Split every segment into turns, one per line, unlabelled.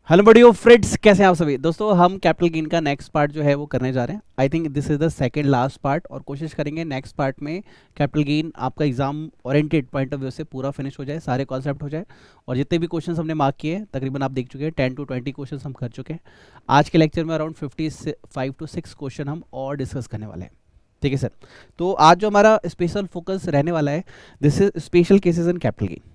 Hello बड़ियो friends, कैसे हैं आप सभी दोस्तों। हम कैपिटल गेन का नेक्स्ट पार्ट जो है वो करने जा रहे हैं। I think this is the second last part और कोशिश करेंगे नेक्स्ट पार्ट में कैपिटल गेन आपका exam oriented point of view से पूरा फिनिश हो जाए, सारे कॉन्सेप्ट हो जाए और जितने भी क्वेश्चंस हमने मार्क किए हैं तकरीबन आप देख चुके हैं 10 to 20 क्वेश्चंस हम कर चुके हैं। आज के लेक्चर में अराउंड 55 to 6 क्वेश्चन हम और डिस्कस करने वाले हैं। ठीक है सर, तो आज जो हमारा स्पेशल फोकस रहने वाला है this is special cases in capital gain.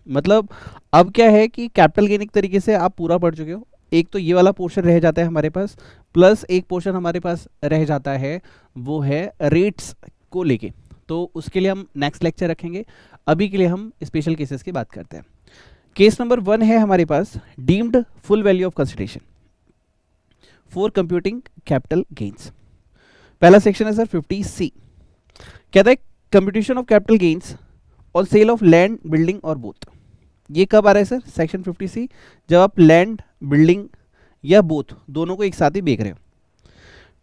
मतलब अब क्या है कि कैपिटल गेन एक तरीके से आप पूरा पढ़ चुके हो। एक तो ये वाला पोर्शन रह जाता है हमारे पास, प्लस एक पोर्शन हमारे पास रह जाता है वो है रेट्स को लेके, तो उसके लिए हम नेक्स्ट लेक्चर रखेंगे। अभी के लिए हम स्पेशल केसेस की बात करते हैं। केस नंबर 1 है हमारे पास deemed full value of consideration for computing capital gains. पहला सेक्शन है सर 50C, कहता है कंप्यूटेशन ऑफ कैपिटल गेन्स और सेल ऑफ लैंड बिल्डिंग और बोथ। ये कब आ रहा है सर? सेक्शन 50C, जब आप लैंड बिल्डिंग या बोथ दोनों को एक साथ ही बेच रहे हो।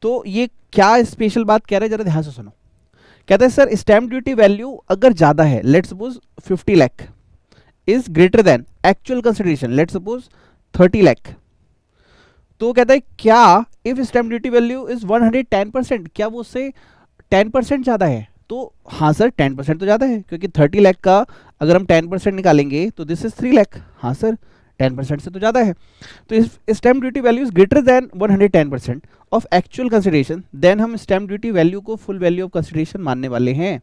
तो ये क्या स्पेशल बात कह रहा है, जरा ध्यान से सुनो। कहता है सर स्टैम्प ड्यूटी वैल्यू अगर ज्यादा है, let's suppose 50 lakh is greater then actual consideration, let's suppose 30 lakh, तो कहता है क्या if stamp duty value is 110%, क्या वो उससे 10% ज्यादा है? तो हाँ सर 10% तो ज़्यादा है, क्योंकि 30 लाख का अगर हम 10% निकालेंगे तो दिस इज 3 लाख। हाँ सर 10% से तो ज़्यादा है। तो इस stamp duty value is greater than 110% of actual consideration, then हम स्टैम्प ड्यूटी वैल्यू को फुल वैल्यू ऑफ कंसिडरेशन मानने वाले हैं।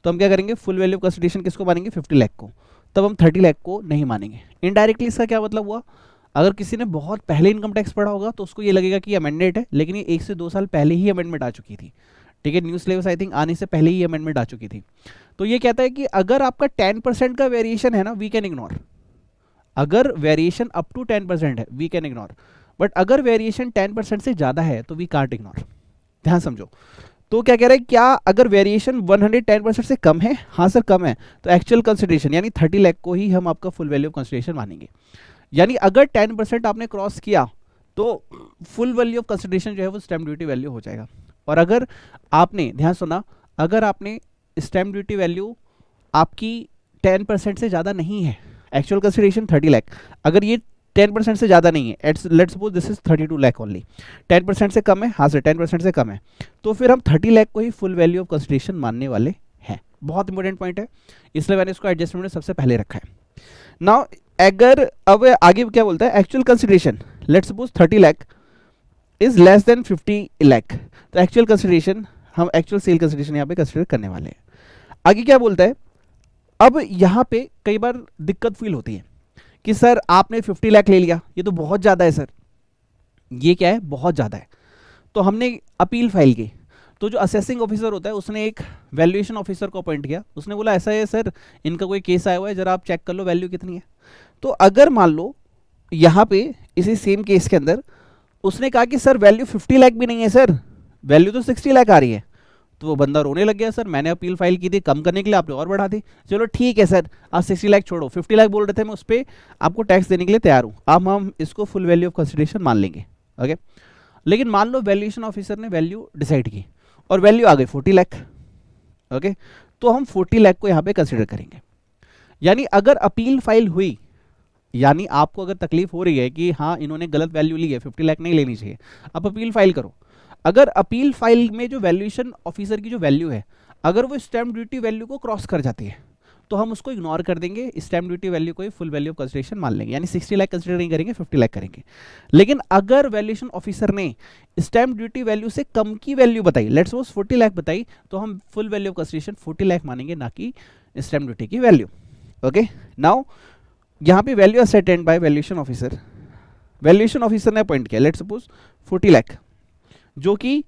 तो हम क्या करेंगे, फुल वैल्यू ऑफ कंसिडरेशन किसको मानेंगे? 50 लाख को। तब हम 30 लाख को नहीं मानेंगे। इनडायरेक्टली इसका क्या मतलब हुआ, अगर किसी ने बहुत पहले इनकम टैक्स पढ़ा होगा तो उसको ये लगेगा कि अमेंडमेंट है, लेकिन ये 1 से 2 साल पहले ही अमेंडमेंट आ चुकी थी। ठीक है, न्यू सिलेबस आई थिंक आने से पहले ही अमेंडमेंट आ चुकी थी। तो ये कहता है कि अगर आपका 10% का वेरिएशन है ना, वी कैन इग्नोर। अगर वेरिएशन अप टू 10% है वी कैन इग्नोर, बट अगर वेरिएशन 10% से ज्यादा है तो वी कांट इग्नोर। ध्यान समझो। तो क्या कह रहा है, क्या अगर वेरिएशन 110% से कम है? हाँ सर कम है, तो एक्चुअल कंसिडरेशन यानी 30 लाख को ही हम आपका फुल वैल्यू ऑफ कंसिडरेशन मानेंगे। यानी अगर 10% आपने क्रॉस किया तो फुल वैल्यू ऑफ कंसिडरेशन जो है वो स्टैम्प ड्यूटी वैल्यू हो जाएगा। और अगर आपने ध्यान सुना, अगर आपने स्टैम्प ड्यूटी वैल्यू आपकी 10% से ज़्यादा नहीं है, एक्चुअल कंसिडरेशन 30 लाख, अगर ये 10% से ज़्यादा नहीं है, let's suppose this is 32 lakh only, 10% से कम है, हाँ सर 10% से कम है, तो फिर हम 30 लाख को ही फुल वैल्यू ऑफ कंसिडरेशन मानने वाले हैं। बहुत इंपॉर्टेंट पॉइंट है, इसलिए मैंने इसको एडजस्टमेंट में सबसे पहले रखा है। नाउ अगर अब आगे क्या बोलता है, actual consideration let's suppose 30 lakh is less than 50 lakh, तो एक्चुअल कंसिडरेशन हम एक्चुअल सेल कंसिडरेशन यहाँ पे कंसिडर करने वाले हैं। आगे क्या बोलता है, अब यहाँ पे कई बार दिक्कत फील होती है कि सर आपने 50 लाख ले लिया, ये तो बहुत ज़्यादा है सर, ये क्या है बहुत ज़्यादा है। तो हमने अपील फाइल की, तो जो असेसिंग ऑफिसर होता है उसने एक वैल्यूएशन ऑफिसर को अपॉइंट किया, उसने बोला ऐसा है सर इनका कोई केस आया हुआ है, जरा आप चेक कर लो वैल्यू कितनी है। तो अगर मान लो यहाँ पे इसी सेम केस के अंदर उसने कहा कि सर वैल्यू 50 लाख भी नहीं है सर, वैल्यू तो 60 लाख आ रही है, तो वो बंदा रोने लग गया, सर मैंने अपील फाइल की थी कम करने के लिए, आपने और बढ़ा दी। चलो ठीक है सर, आप 60 लाख छोड़ो, 50 लाख बोल रहे थे, मैं उस पर आपको टैक्स देने के लिए तैयार हूँ, अब हम इसको फुल वैल्यू ऑफ कंसिडरेशन मान लेंगे। ओके, लेकिन मान लो वैल्यूएशन ऑफिसर ने वैल्यू डिसाइड की और वैल्यू आ गई 40 लाख। ओके, तो हम 40 लाख को यहाँ पे कंसिडर करेंगे। यानी अगर अपील फाइल हुई, यानी आपको अगर तकलीफ हो रही है कि हाँ इन्होंने गलत वैल्यू ली है, 50 लाख नहीं लेनी चाहिए, आप अपील फाइल करो। अगर अपील फाइल में जो वैल्यूएशन ऑफिसर की जो वैल्यू है, अगर वो स्टैम्प ड्यूटी वैल्यू को क्रॉस कर जाती है तो हम उसको इग्नोर कर देंगे, स्टैम्प ड्यूटी वैल्यू को ही फुल वैल्यू ऑफ कंसिडरेशन मान लेंगे, यानी 60 लाख कंसिडर नहीं करेंगे, 50 लाख करेंगे। लेकिन अगर वैल्यूएशन ऑफिसर ने स्टैम्प ड्यूटी वैल्यू से कम की वैल्यू बताई, लेट्स सपोज 40 लाख बताई, तो हम full value of consideration 40 lakh मानेंगे, ना कि स्टैम्प ड्यूटी की वैल्यू। ओके, नाउ यहाँ पे value ascertained by valuation officer, valuation officer ने अपॉइंट किया लेट्स सपोज 40 लाख, जो कि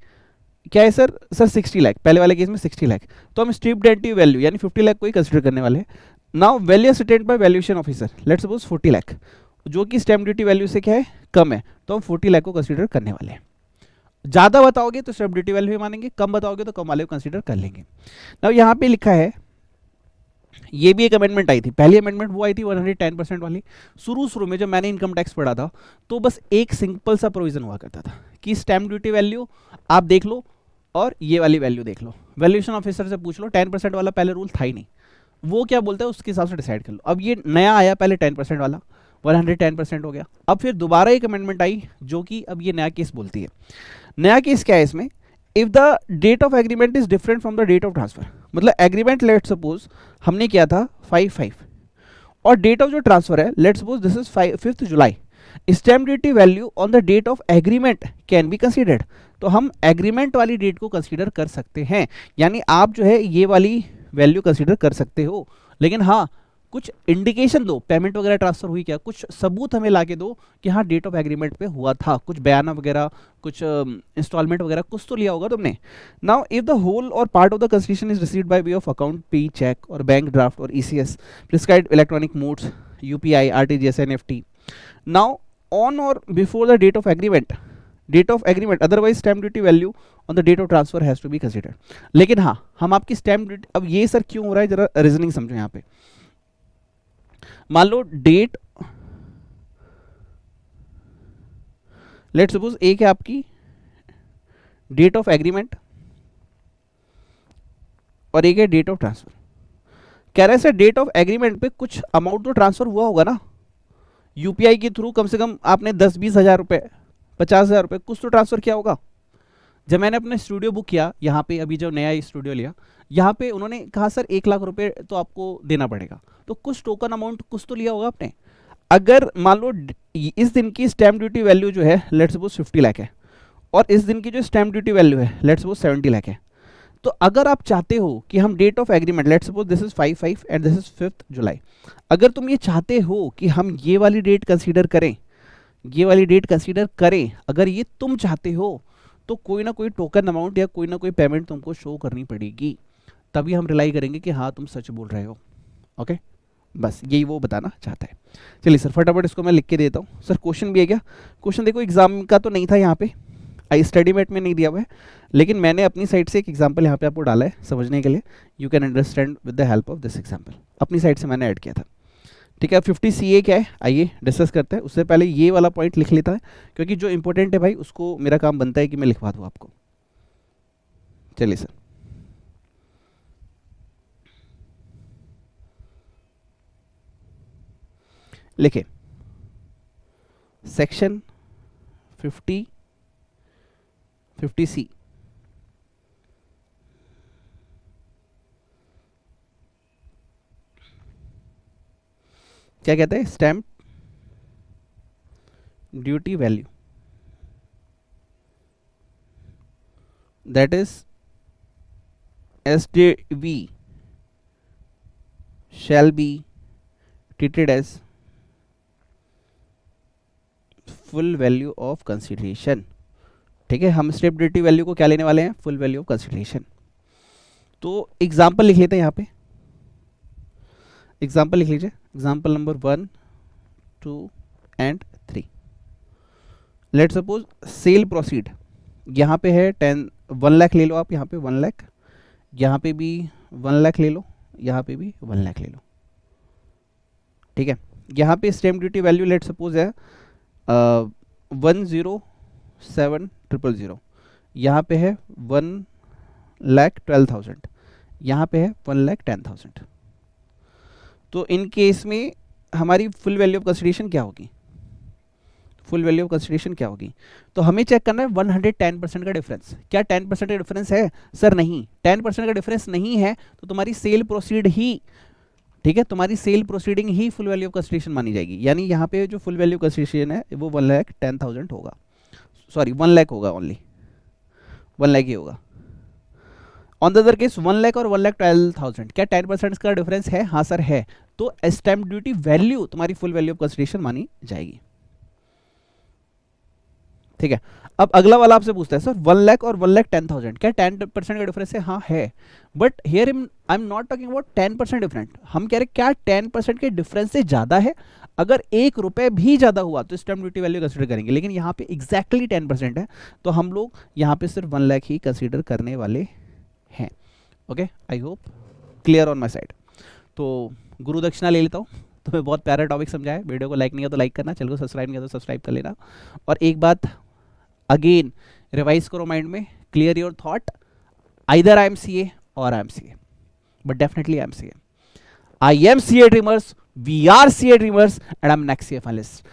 क्या है सर 60 लाख, पहले वाले केस में 60 लाख, तो हम स्ट्रिप डेंटिव वैल्यू यानी 50 लाख को ही कंसीडर करने वाले हैं। Now value ascertained by valuation officer let's suppose 40 lakh, जो कि स्टैम्प ड्यूटी वैल्यू से क्या है कम है, तो हम 40 लाख को कंसीडर करने वाले हैं। ज़्यादा बताओगे तो स्टैम्प ड्यूटी वैल्यू भी मानेंगे, कम बताओगे तो कम वाले को कंसीडर कर लेंगे। नाउ यहाँ पे लिखा है, ये भी एक अमेंडमेंट आई थी, पहली अमेंडमेंट वो आई थी 110% वाली। शुरू में जब मैंने इनकम टैक्स पढ़ा था तो बस एक सिंपल सा प्रोविजन हुआ करता था कि स्टैम्प ड्यूटी वैल्यू आप देख लो और ये वाली वैल्यू देख लो, वैल्यूएशन ऑफिसर से पूछ लो, 10% वाला पहले रूल था ही नहीं, वो क्या बोलता है उसके हिसाब से डिसाइड कर लो। अब ये नया आया पहले 10% वाला, 110% हो गया। अब फिर दोबारा एक अमेंडमेंट आई जो कि अब ये नया केस बोलती है। नया केस क्या है इसमें, if the date of agreement is different from the date of transfer, मतलब एग्रीमेंट लेट सपोज हमने किया था 5/5 और डेट ऑफ जो ट्रांसफर है let suppose this is 5th July, stamp duty value on the date of agreement can be considered. तो हम agreement वाली डेट को कंसीडर कर सकते हैं, यानी आप जो है ये वाली वैल्यू कंसीडर कर सकते हो, लेकिन हाँ कुछ इंडिकेशन दो, पेमेंट वगैरह ट्रांसफर हुई क्या, कुछ सबूत हमें लाके दो कि हाँ डेट ऑफ एग्रीमेंट पे हुआ था, कुछ बयाना वगैरह, कुछ इंस्टॉलमेंट वगैरह कुछ तो लिया होगा तुमने। Now if the whole or part of the consideration is received by way of account, pay cheque or bank draft or ECS, prescribed electronic modes, UPI, RTGS, NFT, now on or before the date of agreement otherwise stamp duty value on the date of transfer has to be considered. लेकिन हाँ हम आपकी stamp duty, अब ये sir क्यों हो रहा है जरा रीजनिंग समझो यहाँ पे। मान लो डेट, लेट सपोज एक है आपकी डेट ऑफ एग्रीमेंट और एक है डेट ऑफ ट्रांसफर। कह रहे हैं डेट ऑफ एग्रीमेंट पे कुछ अमाउंट तो ट्रांसफर हुआ होगा ना, यूपीआई के थ्रू कम से कम आपने 10-20 हज़ार रुपए, 50 हज़ार रुपए कुछ तो ट्रांसफर किया होगा। जब मैंने अपने स्टूडियो बुक किया यहाँ पे, अभी जो नया स्टूडियो लिया, यहाँ पे उन्होंने कहा सर 1 लाख रुपए तो आपको देना पड़ेगा, तो कुछ टोकन अमाउंट कुछ तो लिया होगा आपने। अगर मान लो इस दिन की स्टैम्प ड्यूटी वैल्यू जो है लेट्स सपोज 50 लाख है और इस दिन की जो स्टैम्प ड्यूटी वैल्यू है लेट्स सपोज 70 लाख है, तो अगर आप चाहते हो कि हम date of agreement let's suppose this is 5/5 and this is 5th July, अगर तुम ये चाहते हो कि हम ये वाली डेट कंसीडर करें, ये वाली डेट कंसीडर करें, अगर ये तुम चाहते हो तो कोई ना कोई टोकन अमाउंट या कोई ना कोई पेमेंट तुमको शो करनी पड़ेगी, तभी हम रिलाई करेंगे कि हाँ तुम सच बोल रहे हो। ओके, बस यही वो बताना चाहता है। चलिए सर फटाफट इसको मैं लिख के देता हूँ। सर क्वेश्चन भी है क्या? क्वेश्चन देखो एग्जाम का तो नहीं था यहाँ पे, आई स्टडी मेट में नहीं दिया हुआ है, लेकिन मैंने अपनी साइड से एक एग्जाम्पल यहाँ पे आपको डाला है समझने के लिए। You can understand with the help of this example, अपनी साइड से मैंने ऐड किया था। ठीक है, 50 CA क्या है आइए डिस्कस करते हैं। उससे पहले ये वाला पॉइंट लिख लेता है क्योंकि जो इंपॉर्टेंट है भाई उसको मेरा काम बनता है कि मैं लिखवा दूँ आपको। चलिए सर, लिखे सेक्शन 50C क्या कहते हैं? Stamp duty value that is SDV shall be treated as full value of consideration. ठीक है, हम स्टैम्प ड्यूटी वैल्यू को क्या लेने वाले हैं? Full value of consideration. तो एग्जाम्पल लिख लेते हैं यहाँ पे, एग्जाम्पल लिख लीजिए, example number 1, 2 and 3। Let suppose cell proceed, यहाँ पे है 1 लाख ले लो आप, यहाँ पे 1 लाख, यहाँ पे भी 1 लाख ले लो, यहाँ पे भी 1 लाख ले लो। ठीक है, यहाँ पे stamp duty value let suppose है 107,000, यहाँ पे है 1,12,000, यहाँ पे है 1,10,000। तो इन केस में हमारी फुल वैल्यू ऑफ कंसिडरेशन क्या होगी? फुल वैल्यू ऑफ कंसिडरेशन क्या होगी? तो हमें चेक करना है 110% का डिफरेंस। क्या 10% का डिफरेंस है? सर नहीं, 10% का डिफरेंस नहीं है तो तुम्हारी सेल प्रोसीड ही, ठीक है, तुम्हारी सेल प्रोसीडिंग ही फुल वैल्यू ऑफ कंसिडरेशन मानी जाएगी। यानी यहाँ पे जो फुल वैल्यू कंसिडरेशन है वो 1,10,000 होगा, सॉरी 1 लाख होगा, ओनली 1 लाख ही होगा। On the other case 1 lakh और 1,12,000, क्या 10% का डिफरेंस है? हाँ सर है, तो स्टैम्प ड्यूटी वैल्यू तुम्हारी फुल वैल्यू ऑफ कंसिडरेशन मानी जाएगी। ठीक है, अब अगला वाला आपसे पूछता है सर 1 लाख और 1,10,000, क्या 10% का डिफरेंस है? हाँ है, but here I am not talking about 10% different. हम कह रहे हैं क्या 10% के डिफरेंस से ज्यादा है? अगर 1 रुपए भी ज्यादा हुआ तो स्टैम्प ड्यूटी वैल्यू कंसीडर करेंगे, लेकिन यहाँ पे एग्जैक्टली 10% है तो हम लोग यहाँ पे सिर्फ 1 लाख ही कंसीडर करने वाले हैं। Okay, I hope clear on my side. तो गुरु दक्षिणा ले लेता हूँ, तुम्हें बहुत प्यारा टॉपिक समझा है। वीडियो को लाइक नहीं किया तो लाइक करना, चैनल को सब्सक्राइब नहीं किया तो सब्सक्राइब कर लेना। और एक बात अगेन रिवाइज करो माइंड में, clear your thought, either I am CA or I am CA, but definitely I am CA। I am CA dreamers, we are C A dreamers and I am next year finalist.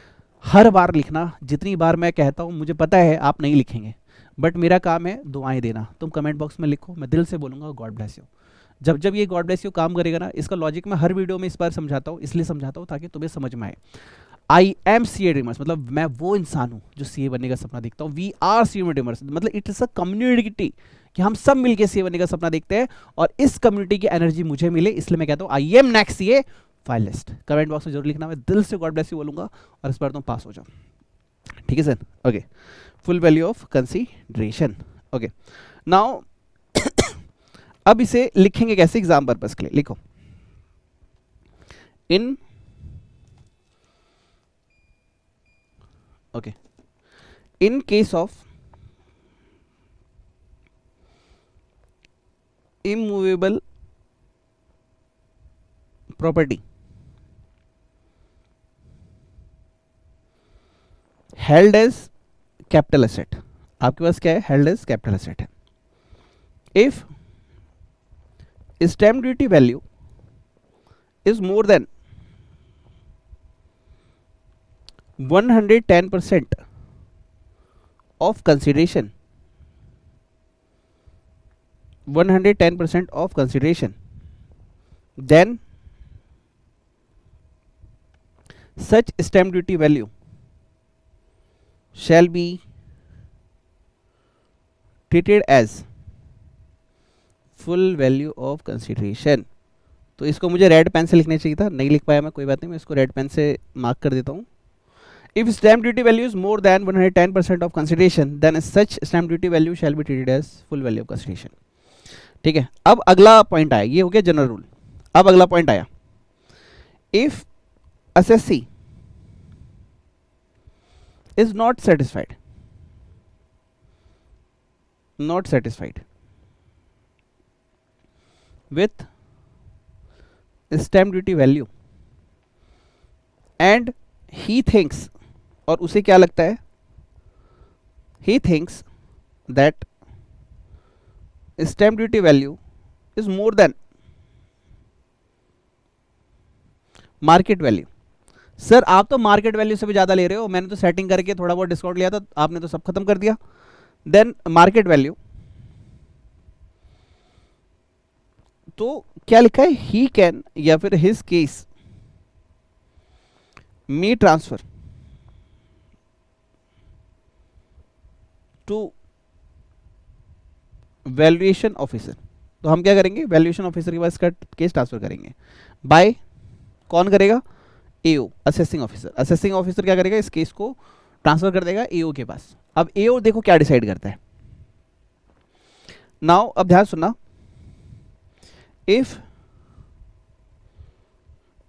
हर बार लिखना, जितनी बार मैं कहता हूँ मुझे पता है आप नहीं लिखेंगे, बट मेरा काम है दुआएं देना। तुम कमेंट बॉक्स में लिखो, मैं दिल से बोलूँगा गॉड ब्लेस यू। जब जब ये गॉड ब्लेस यू काम करेगा ना, इसका लॉजिक मैं हर वीडियो में इस बार समझाता हूँ, इसलिए समझाता हूँ ताकि तुम्हें समझ में आए। आई एम सी ए ड्रीमर्स मतलब मैं वो इंसान हूँ जो सी ए बनने का सपना देखता हूँ। We are C A dreamers मतलब इट इज़ अ कम्युनिटी कि हम सब मिलकर सी ए बनने का सपना देखते हैं, और इस कम्युनिटी की एनर्जी मुझे मिले, इसलिए मैं कहता हूँ I am next C A finalist. Comment box में जरूर लिखना, मैं दिल से गॉड ब्लेस यू बोलूँगा और इस बार तुम पास हो जाओ। ठीक है sir, okay. Full value of consideration, okay. Now अब इसे लिखेंगे कैसे एग्जाम पर्पस के लिए, लिखो in okay in case of immovable property held as capital asset, आपके पास क्या है, held as capital asset है। if stamp duty value is more than 110% of consideration, 110% of consideration, then such stamp duty value shall be treated as full value of consideration। तो इसको मुझे red pen से लिखना चाहिए था, नहीं लिख पाया मैं, कोई बात नहीं, मैं इसको रेड पेन से मार्क कर देता हूँ। If stamp duty value is more than 110% of consideration, then such stamp duty value shall be treated as full value of consideration। ठीक है, अब अगला पॉइंट आया, ये हो गया जनरल रूल। अब अगला पॉइंट आया, if assessee is not satisfied with stamp duty value and he thinks, और उसे क्या लगता है, he thinks that stamp duty value is more than market value. Sir आप तो मार्केट वैल्यू से भी ज्यादा ले रहे हो, मैंने तो सेटिंग करके थोड़ा बहुत डिस्काउंट लिया था, आपने तो सब खत्म कर दिया। देन मार्केट वैल्यू, तो क्या लिखा है, ही कैन या फिर his case me transfer to valuation officer. तो हम क्या करेंगे, वैल्यूएशन ऑफिसर के पास इसका केस ट्रांसफर करेंगे। बाय कौन करेगा, एओ, असेसिंग ऑफिसर। असेसिंग ऑफिसर क्या करेगा, इस केस को ट्रांसफर कर देगा एओ के पास। अब एओ देखो क्या डिसाइड करता है। नाउ अब ध्यान सुनना, if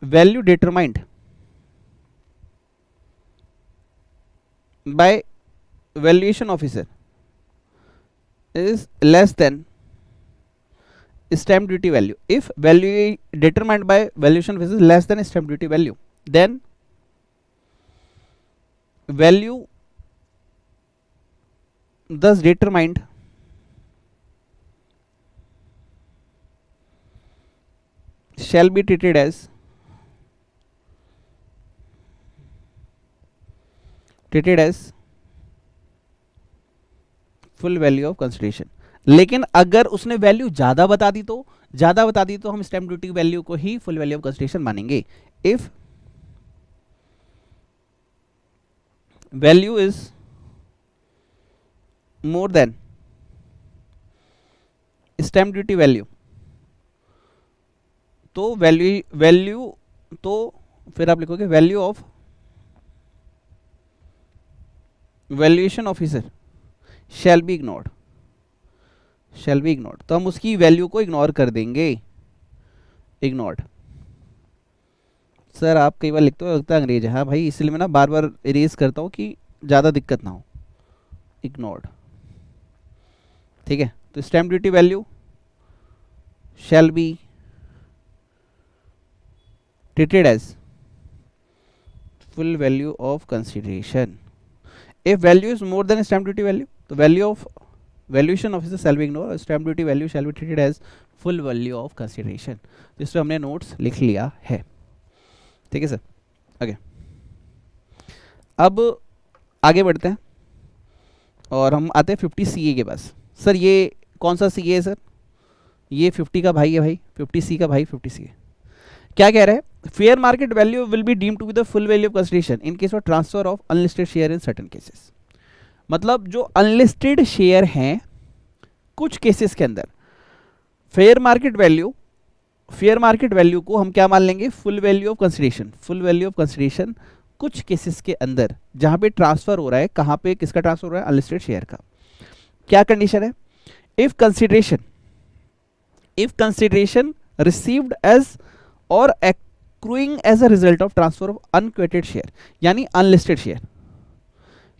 value determined by valuation officer is less than stamp duty value, if value determined by valuation officer is less than stamp duty value, then value thus determined shall be treated as full value of consideration. लेकिन अगर उसने value ज्यादा बता दी तो हम stamp duty value को ही full value of consideration मानेंगे। If value is more than stamp duty value, तो वैल्यू तो फिर आप लिखोगे value of valuation officer shall be ignored, तो हम उसकी वैल्यू को इग्नोर कर देंगे। इग्नोर्ड, सर आप कई बार लिखते हो लगता है अंग्रेज है, हाँ भाई इसलिए मैं ना बार बार इरेज करता हूँ कि ज़्यादा दिक्कत ना हो। इग्नोर्ड, ठीक है। तो stamp duty value shall be treated as full value of consideration। if value is more than stamp duty value, तो value of valuation officer shall be ignore, stamp duty value shall be treated as full value of consideration. तो इस पर हमने notes लिख लिया है। ठीक है सर, ओके। अब आगे बढ़ते हैं और हम आते हैं 50 CA के पास। सर ये कौन सा CA है सर? ये 50 का भाई है भाई, 50C का भाई 50CA। क्या कह रहे हैं? Fair market value will be deemed to be the full value of consideration in case of transfer of unlisted share in certain cases. मतलब जो अनलिस्टेड शेयर हैं कुछ केसेस के अंदर फेयर मार्केट वैल्यू को हम क्या मान लेंगे? Full value of consideration. Full value of consideration कुछ केसेस के अंदर जहां पे ट्रांसफर हो रहा है, कहां पे किसका ट्रांसफर हो रहा है? अनलिस्टेड शेयर का। क्या कंडीशन है? If consideration received as or accruing as a result of transfer of unquoted share, यानी अनलिस्टेड शेयर।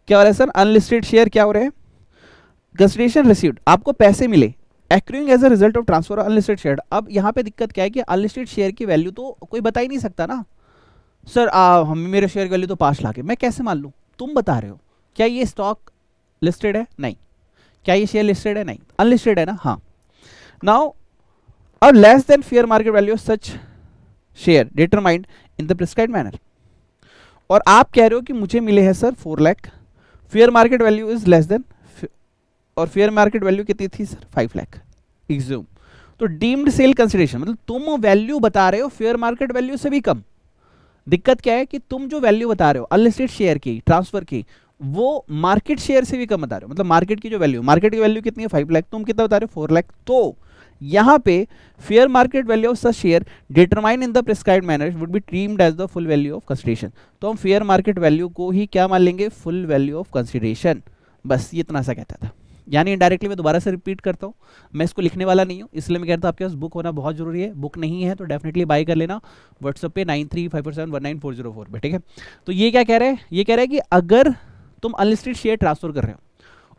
क्या हो रहा है सर? अनलिस्टेड शेयर क्या हो रहे हैं? कंसिडरेशन रिसीव्ड, आपको पैसे मिले, accruing as a result of transfer of unlisted share. अब यहां पे दिक्कत क्या है कि अनलिस्टेड शेयर की वैल्यू तो कोई बता ही नहीं सकता ना। सर हम मेरे शेयर की वैल्यू तो 5 लाख है, मैं कैसे मान लूं? तुम बता रहे हो। क्या ये स्टॉक लिस्टेड है? नहीं। क्या ये शेयर लिस्टेड है? नहीं। अनलिस्टेड है ना? हाँ। नाउ अब less than fair market value of such share determined in the prescribed manner, और आप कह रहे हो कि मुझे मिले हैं sir 4 lakh, fair market value is less than, और फेयर मार्केट वैल्यू कितनी थी सर? 5 लाख एग्ज्यूम। तो डीम्ड सेल कंसिडरेशन, मतलब तुम वैल्यू बता रहे हो फेयर मार्केट वैल्यू से भी कम। दिक्कत क्या है कि तुम जो वैल्यू बता रहे हो अनलिस्टेड शेयर की, ट्रांसफर की, वो मार्केट शेयर से भी कम बता रहे हो। मतलब मार्केट की जो वैल्यू, मार्केट की वैल्यू कितनी है? 5 लाख, तुम कितना बता रहे हो? 4 लाख। तो यहां पे fair market value of such share determined in the prescribed manner would be treated as the full value of consideration. तो हम फेयर मार्केट वैल्यू को ही क्या मान लेंगे? Full value of consideration. बस ये इतना सा कहता था। यानी इनडायरेक्टली मैं दोबारा से रिपीट करता हूँ, मैं इसको लिखने वाला नहीं हूँ, इसलिए मैं कहता हूँ आपके पास बुक होना बहुत जरूरी है। बुक नहीं है तो डेफिनेटली बाय कर लेना व्हाट्सएप पे 9354719404 पे, ठीक है। तो ये क्या कह रहे हैं? ये कह रहे हैं कि अगर तुम अनलिस्टेड शेयर ट्रांसफर कर रहे हो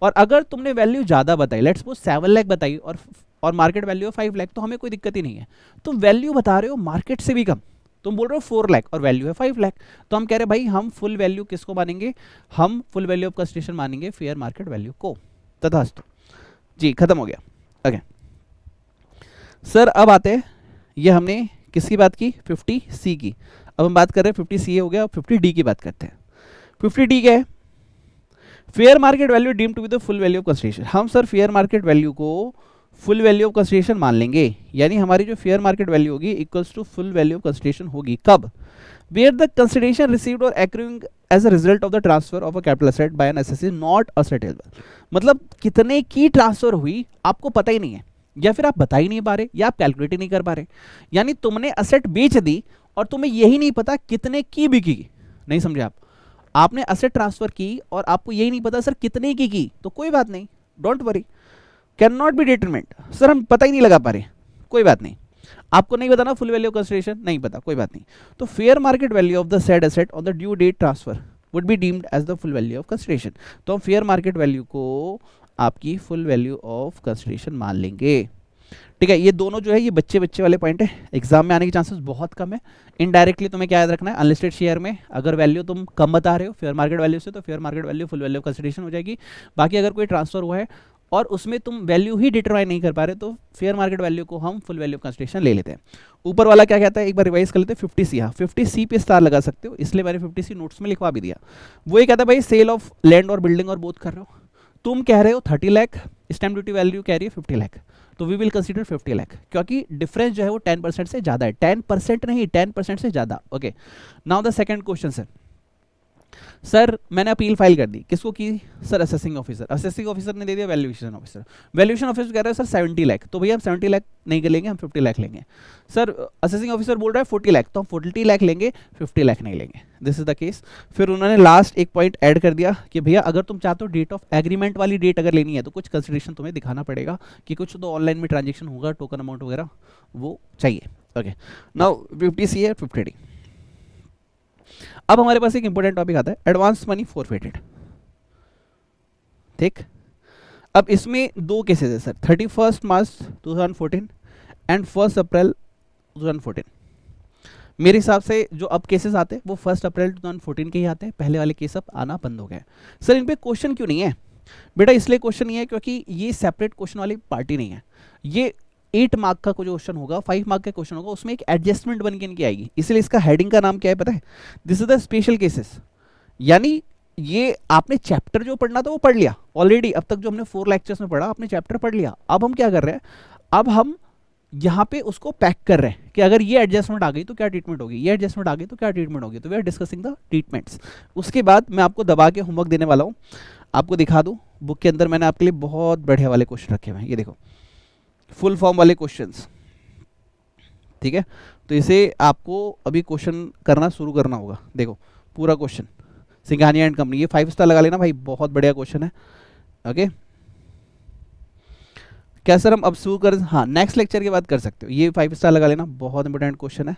और अगर तुमने वैल्यू ज़्यादा बताई, लेट्स सपोज 7 लाख बताई और मार्केट वैल्यू 5 लाख, तो हमें कोई दिक्कत ही नहीं है। तुम वैल्यू बता रहे हो मार्केट से भी कम, तुम बोल रहे हो 4 लाख और वैल्यू है 5 लाख, तो हम कह रहे हैं भाई हम फुल वैल्यू किसको मानेंगे? हम फुल वैल्यू ऑफ कंसिडरेशन मानेंगे फेयर मार्केट वैल्यू को। तथास्तु जी, खत्म हो गया। ओके सर, अब आते हैं, ये हमने किसकी बात की? 50C की। अब हम बात कर रहे हैं 50CA हो गया, अब 50D की बात करते हैं। 50D क्या है? Fair market value deemed to be the full value of consideration. हम सर फेयर मार्केट वैल्यू को फुल वैल्यू ऑफ कंसिडरेशन मान लेंगे, यानी हमारी जो फेयर मार्केट वैल्यू होगी equals to full value of consideration होगी। कब? Where the consideration received or accruing as a result of the transfer of a capital asset by an assessee not ascertainable. मतलब कितने की ट्रांसफर हुई आपको पता ही नहीं है, या फिर आप बता ही नहीं पा रहे, या आप कैलकुलेट ही नहीं कर पा रहे। यानी तुमने असेट बेच दी और तुम्हें यही नहीं पता कितने की बिकी। नहीं समझे आप? आपने असेट ट्रांसफर की और आपको यही नहीं पता सर कितने की, तो कोई बात नहीं, don't worry, can not be determined. Sir हम पता ही नहीं लगा पा रहे, कोई बात नहीं। आपको नहीं बताना फुल वैल्यू ऑफ कंसिडरेशन, नहीं पता, कोई बात नहीं। तो fair market value of the said asset on the due date transfer would be deemed as the full value of consideration. तो हम फेयर मार्केट वैल्यू को आपकी फुल वैल्यू ऑफ कंसिडरेशन मान लेंगे, ठीक है। ये दोनों जो है ये बच्चे वाले पॉइंट है, एग्जाम में आने के चांसेस बहुत कम है। इनडायरेक्टली तुम्हें क्या याद रखना है? अनलिस्टेड शेयर में अगर वैल्यू तुम कम बता रहे हो फेयर मार्केट वैल्यू से, तो fair market value full value of consideration हो जाएगी। बाकी अगर कोई ट्रांसफर हुआ है और उसमें तुम वैल्यू ही डिटरमाइन नहीं कर पा रहे, तो फेयर मार्केट वैल्यू को हम फुल वैल्यू ऑफ कंसिडरेशन ले लेते हैं। ऊपर वाला क्या कहता है, एक बार रिवाइज कर लेते हैं। 50C, हाँ 50C पे स्टार लगा सकते हो, इसलिए मैंने 50C नोट्स में लिखवा भी दिया। वो ये कहता है भाई सेल ऑफ लैंड और बिल्डिंग और बोथ कर रहे हो, तुम कह रहे हो 30 लाख, स्टैम्प ड्यूटी वैल्यू कह रही है 50 लाख, तो वी विल कंसीडर 50 लाख, क्योंकि डिफरेंस जो है वो 10% से ज़्यादा है। 10% नहीं, 10% से ज़्यादा। Okay, now the second question sir मैंने अपील फाइल कर दी, किसको की? Sir assessing officer. Assessing officer ने दे दिया वैल्यूएशन ऑफिसर। वैल्यूएशन ऑफिसर कह रहे हैं सर 70 लाख, तो भैया हम 70 लाख नहीं लेंगे, हम 50 लाख लेंगे। सर असेसिंग ऑफिसर बोल रहा है 40 लाख, तो हम 40 लाख लेंगे, 50 लाख नहीं लेंगे। This is the case. फिर उन्होंने लास्ट एक पॉइंट ऐड कर दिया कि भैया अगर तुम चाहते हो डेट ऑफ एग्रीमेंट वाली डेट अगर लेनी है तो कुछ कंसिडरेशन तुम्हें दिखाना पड़ेगा कि कुछ तो ऑनलाइन में ट्रांजेक्शन होगा, टोकन अमाउंट वगैरह वो चाहिए। ओके, नाउ 50C है 50D। अब हमारे पास एक इंपॉर्टेंट टॉपिक आता है, एडवांस मनी फॉरफिटेड। ठीक, अब इसमें दो केसेस है सर, 31 मार्च 2014 एंड 1 अप्रैल 2014। मेरे हिसाब से जो अब केसेस आते हैं वो 1 अप्रैल 2014 के ही आते हैं, पहले वाले केस अब आना बंद हो गए। सर इन पे क्वेश्चन क्यों नहीं है बेटा? इसलिए क्वेश्चन नहीं है क्योंकि ये सेपरेट क्वेश्चन वाली पार्टी नहीं है, ये 8 मार्क का कोई क्वेश्चन होगा, 5 मार्क का क्वेश्चन होगा, उसमें एक एडजस्टमेंट बन के इनकी आएगी, इसलिए इसका हेडिंग का नाम क्या है पता है? This is the special cases. यानी ये आपने चैप्टर जो पढ़ना था वो पढ़ लिया ऑलरेडी, अब तक जो हमने 4 लेक्चर्स में पढ़ा आपने चैप्टर पढ़ लिया। अब हम क्या कर रहे हैं, अब हम यहाँ पे उसको पैक कर रहे हैं कि अगर ये एडजस्टमेंट आ गई तो क्या ट्रीटमेंट होगी, ये एडजस्टमेंट आ गई तो क्या ट्रीटमेंट होगी, तो we are discussing the treatments. उसके बाद मैं आपको दबा के होमवर्क देने वाला हूँ, आपको दिखा दूँ बुक के अंदर मैंने आपके लिए बहुत बढ़िया वाले क्वेश्चन रखे हुए हैं, ये देखो फुल फॉर्म वाले क्वेश्चंस, ठीक है। तो इसे आपको अभी क्वेश्चन करना शुरू करना होगा। देखो पूरा क्वेश्चन, सिंघानिया एंड कंपनी, ये 5 स्टार लगा लेना भाई, बहुत बढ़िया क्वेश्चन है। ओके क्या सर हम अब शुरू कर, हाँ नेक्स्ट लेक्चर के बाद कर सकते हो, ये 5 स्टार लगा लेना, बहुत इंपॉर्टेंट क्वेश्चन है,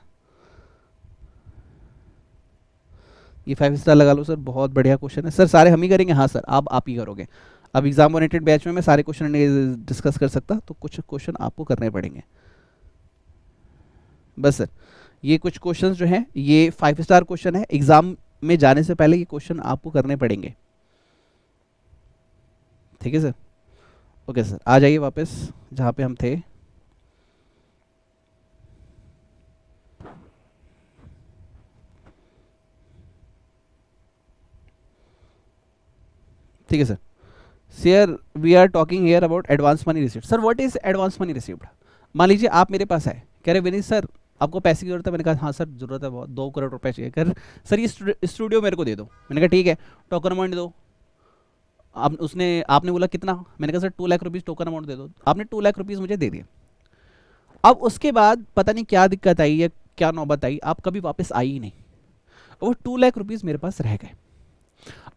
ये 5 स्टार लगा लो सर, बहुत बढ़िया क्वेश्चन है। सर सारे हम ही करेंगे, हाँ सर आप ही करोगे। अब एग्जाम ओरिएंटेड बैच में मैं सारे क्वेश्चन नहीं डिस्कस कर सकता, तो कुछ क्वेश्चन आपको करने पड़ेंगे बस सर। ये कुछ क्वेश्चंस जो हैं ये 5 स्टार क्वेश्चन है, एग्जाम में जाने से पहले ये क्वेश्चन आपको करने पड़ेंगे, ठीक है सर। ओके सर आ जाइए वापस जहाँ पे हम थे। ठीक है sir, sir we are talking here about advance money received. Sir what is advance money received? मान लीजिए आप मेरे पास है, कह रहे विनीत सर आपको पैसे की जरूरत है, मैंने कहा हाँ सर जरूरत है बहुत, 2 करोड़ रुपए चाहिए, कर सर ये स्टूडियो मेरे को दे दो, मैंने कहा ठीक है टोकन अमाउंट दो। आप उसने आपने बोला कितना, मैंने कहा sir 2 lakh rupees token amount दे दो, आपने 2 लाख रुपीज़ मुझे दे दिए। अब उसके बाद पता नहीं क्या दिक्कत आई या क्या नौबत आई, आप कभी वापस आई ही नहीं, वो 2 लाख रुपीज़ मेरे पास रह गए।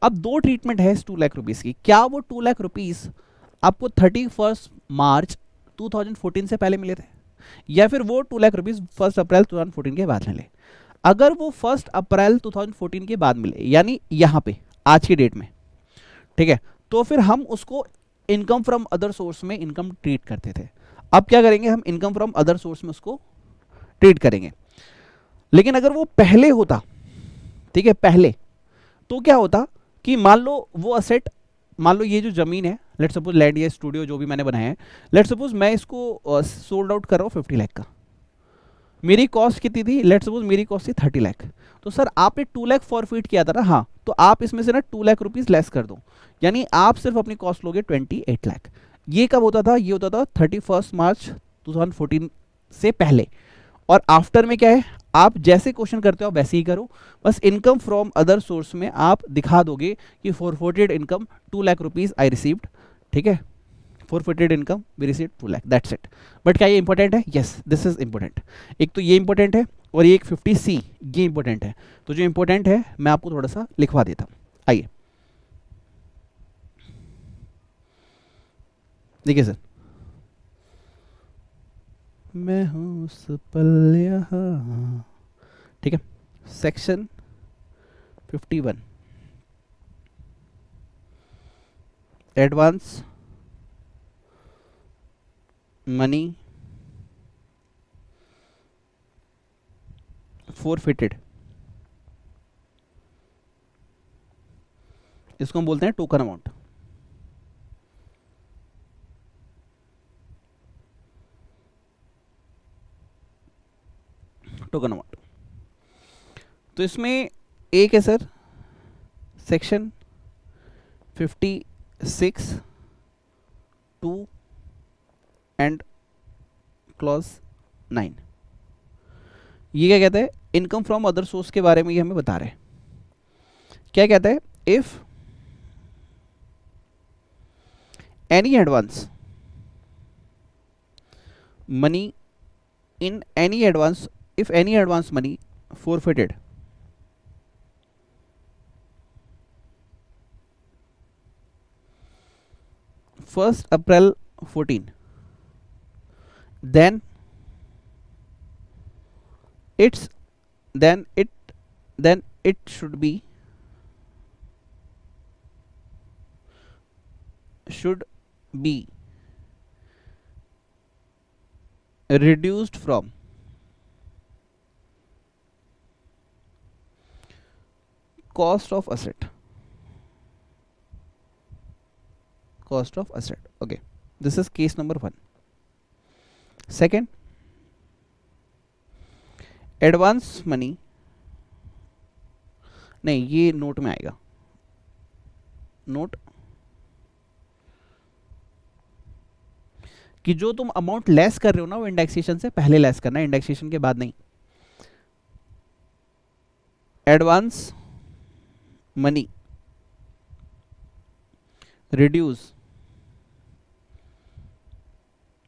अब 2 ट्रीटमेंट है इस 2 लाख रुपीज़ की, क्या वो 2 लाख रुपीज़ आपको 31 मार्च 2014 से पहले मिले थे, या फिर वो 2 लाख रुपीज़ 1 अप्रैल 2014 के बाद मिले? अगर वो 1 अप्रैल 2014 के बाद मिले, यानी यहाँ पे आज की डेट में, ठीक है, तो फिर हम उसको इनकम फ्रॉम अदर सोर्स में इनकम ट्रीट करते थे। अब क्या करेंगे, हम इनकम फ्रॉम अदर सोर्स में उसको ट्रीट करेंगे। लेकिन अगर वो पहले होता, ठीक है पहले, तो क्या होता कि मान लो वो असेट, मान लो ये जो जमीन है, लेट सपोज लैंड या स्टूडियो जो भी मैंने बनाया है, लेट सपोज मैं इसको सोल्ड आउट कर रहा हूँ 50 लाख का, मेरी कॉस्ट कितनी थी, लेट सपोज मेरी कॉस्ट थी 30 लाख, तो सर आपने 2 लाख फॉरफिट किया था ना, हाँ तो आप इसमें से ना 2 लाख रुपीज़ लेस कर दो, यानी आप सिर्फ अपनी कॉस्ट लोगे 28 लाख। ये कब होता था, ये होता था 31 मार्च 2014 से पहले। और आफ्टर में क्या है, आप जैसे क्वेश्चन करते हो वैसे ही करो, बस इनकम फ्रॉम अदर सोर्स में आप दिखा दोगे कि forfeited income 2 lakh rupees I received, ठीक है, forfeited income we received 2 lakh, that's it. But क्या ये इंपॉर्टेंट है? Yes this is important. एक तो ये इंपॉर्टेंट है और ये एक 50C ये इंपॉर्टेंट है। तो जो इंपॉर्टेंट है मैं आपको थोड़ा सा लिखवा देता हूँ, आइए देखिए सर, मैं हूँ उस पल यहाँ, ठीक है, सेक्शन 51 एडवांस मनी फॉरफिटेड, इसको हम बोलते हैं टोकन अमाउंट। टोकन अमाउंट, तो इसमें एक है सर सेक्शन 56 2 एंड क्लॉज 9। ये क्या कहता है, इनकम फ्रॉम अदर सोर्स के बारे में ये हमें बता रहे हैं। क्या कहता है, if any advance money in any advance, if any advance money forfeited first April 14, then it's then it should be reduced from cost of asset, cost of asset, okay, this is case number 1। Second, advance money, नहीं ये note में आएगा, note कि जो तुम amount less कर रहे हो ना वो इंडेक्सेशन से पहले लेस करना है, इंडेक्सेशन के बाद नहीं। Advance money reduce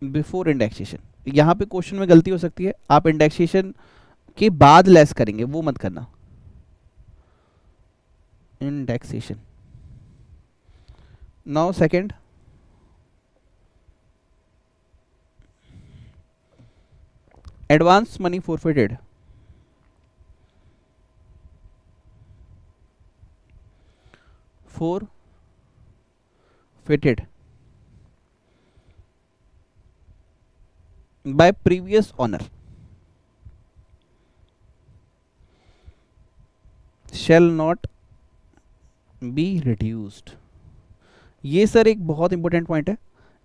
before indexation. यहां पे क्वेश्चन में गलती हो सकती है, आप इंडेक्सेशन के बाद लेस करेंगे, वो मत करना। Indexation. Now second, advance money forfeited, forfeited by previous owner shall not be reduced। ये सर एक बहुत इंपॉर्टेंट पॉइंट है,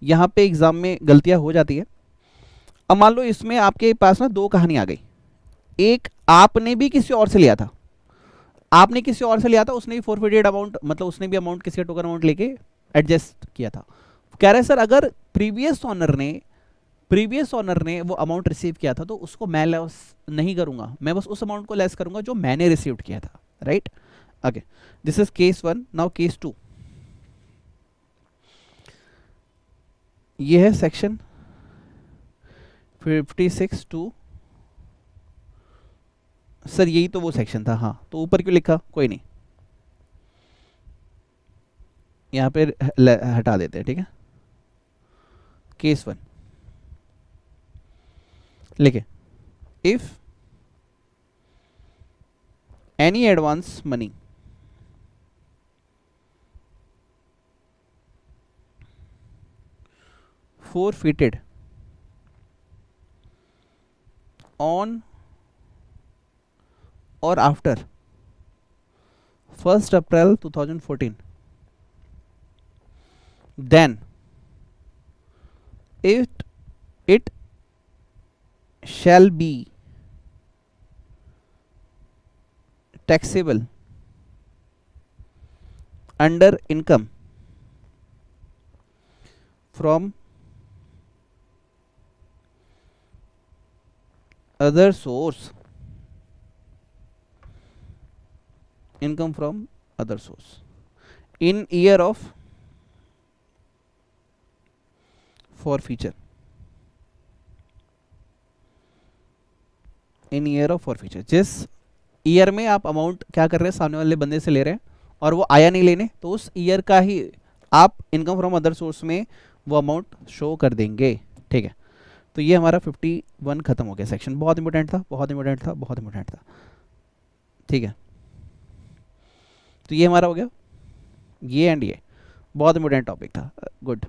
यहां पे एग्जाम में गलतियां हो जाती है। अब मान लो इसमें आपके पास ना दो कहानी आ गई, एक आपने भी किसी और से लिया था, आपने किसी और से लिया था, उसने भी फोरफिटेड अमाउंट, मतलब उसने भी अमाउंट किसी टोकन अमाउंट लेके एडजस्ट किया था। कह रहे हैं सर अगर प्रीवियस ओनर ने वो अमाउंट रिसीव किया था तो उसको मैं लेस नहीं करूंगा, मैं बस उस अमाउंट को लेस करूंगा जो मैंने रिसीव किया था, right. Okay, this is case 1। Now case 2, ये है सेक्शन 56(2)। सर यही तो वो सेक्शन था, हाँ, तो ऊपर क्यों लिखा, कोई नहीं, यहां पे हटा देते हैं, ठीक है। केस 1 लिखे, if any advance money forfeited on or after 1st April 2014, then it shall be taxable under income from other source, income from other source in year of forfeiture, in year of forfeiture. जिस year में आप amount क्या कर रहे हैं, सामने वाले बंदे से ले रहे हैं और वो आया नहीं लेने, तो उस ईयर का ही आप इनकम फ्रॉम अदर सोर्स में वो अमाउंट शो कर देंगे, ठीक है। तो ये हमारा 51 खत्म हो गया सेक्शन, बहुत इंपॉर्टेंट था, बहुत इंपॉर्टेंट था, बहुत इंपॉर्टेंट था, ठीक है। तो ये हमारा हो गया, ये एंड ये बहुत इंपॉर्टेंट टॉपिक था, गुड।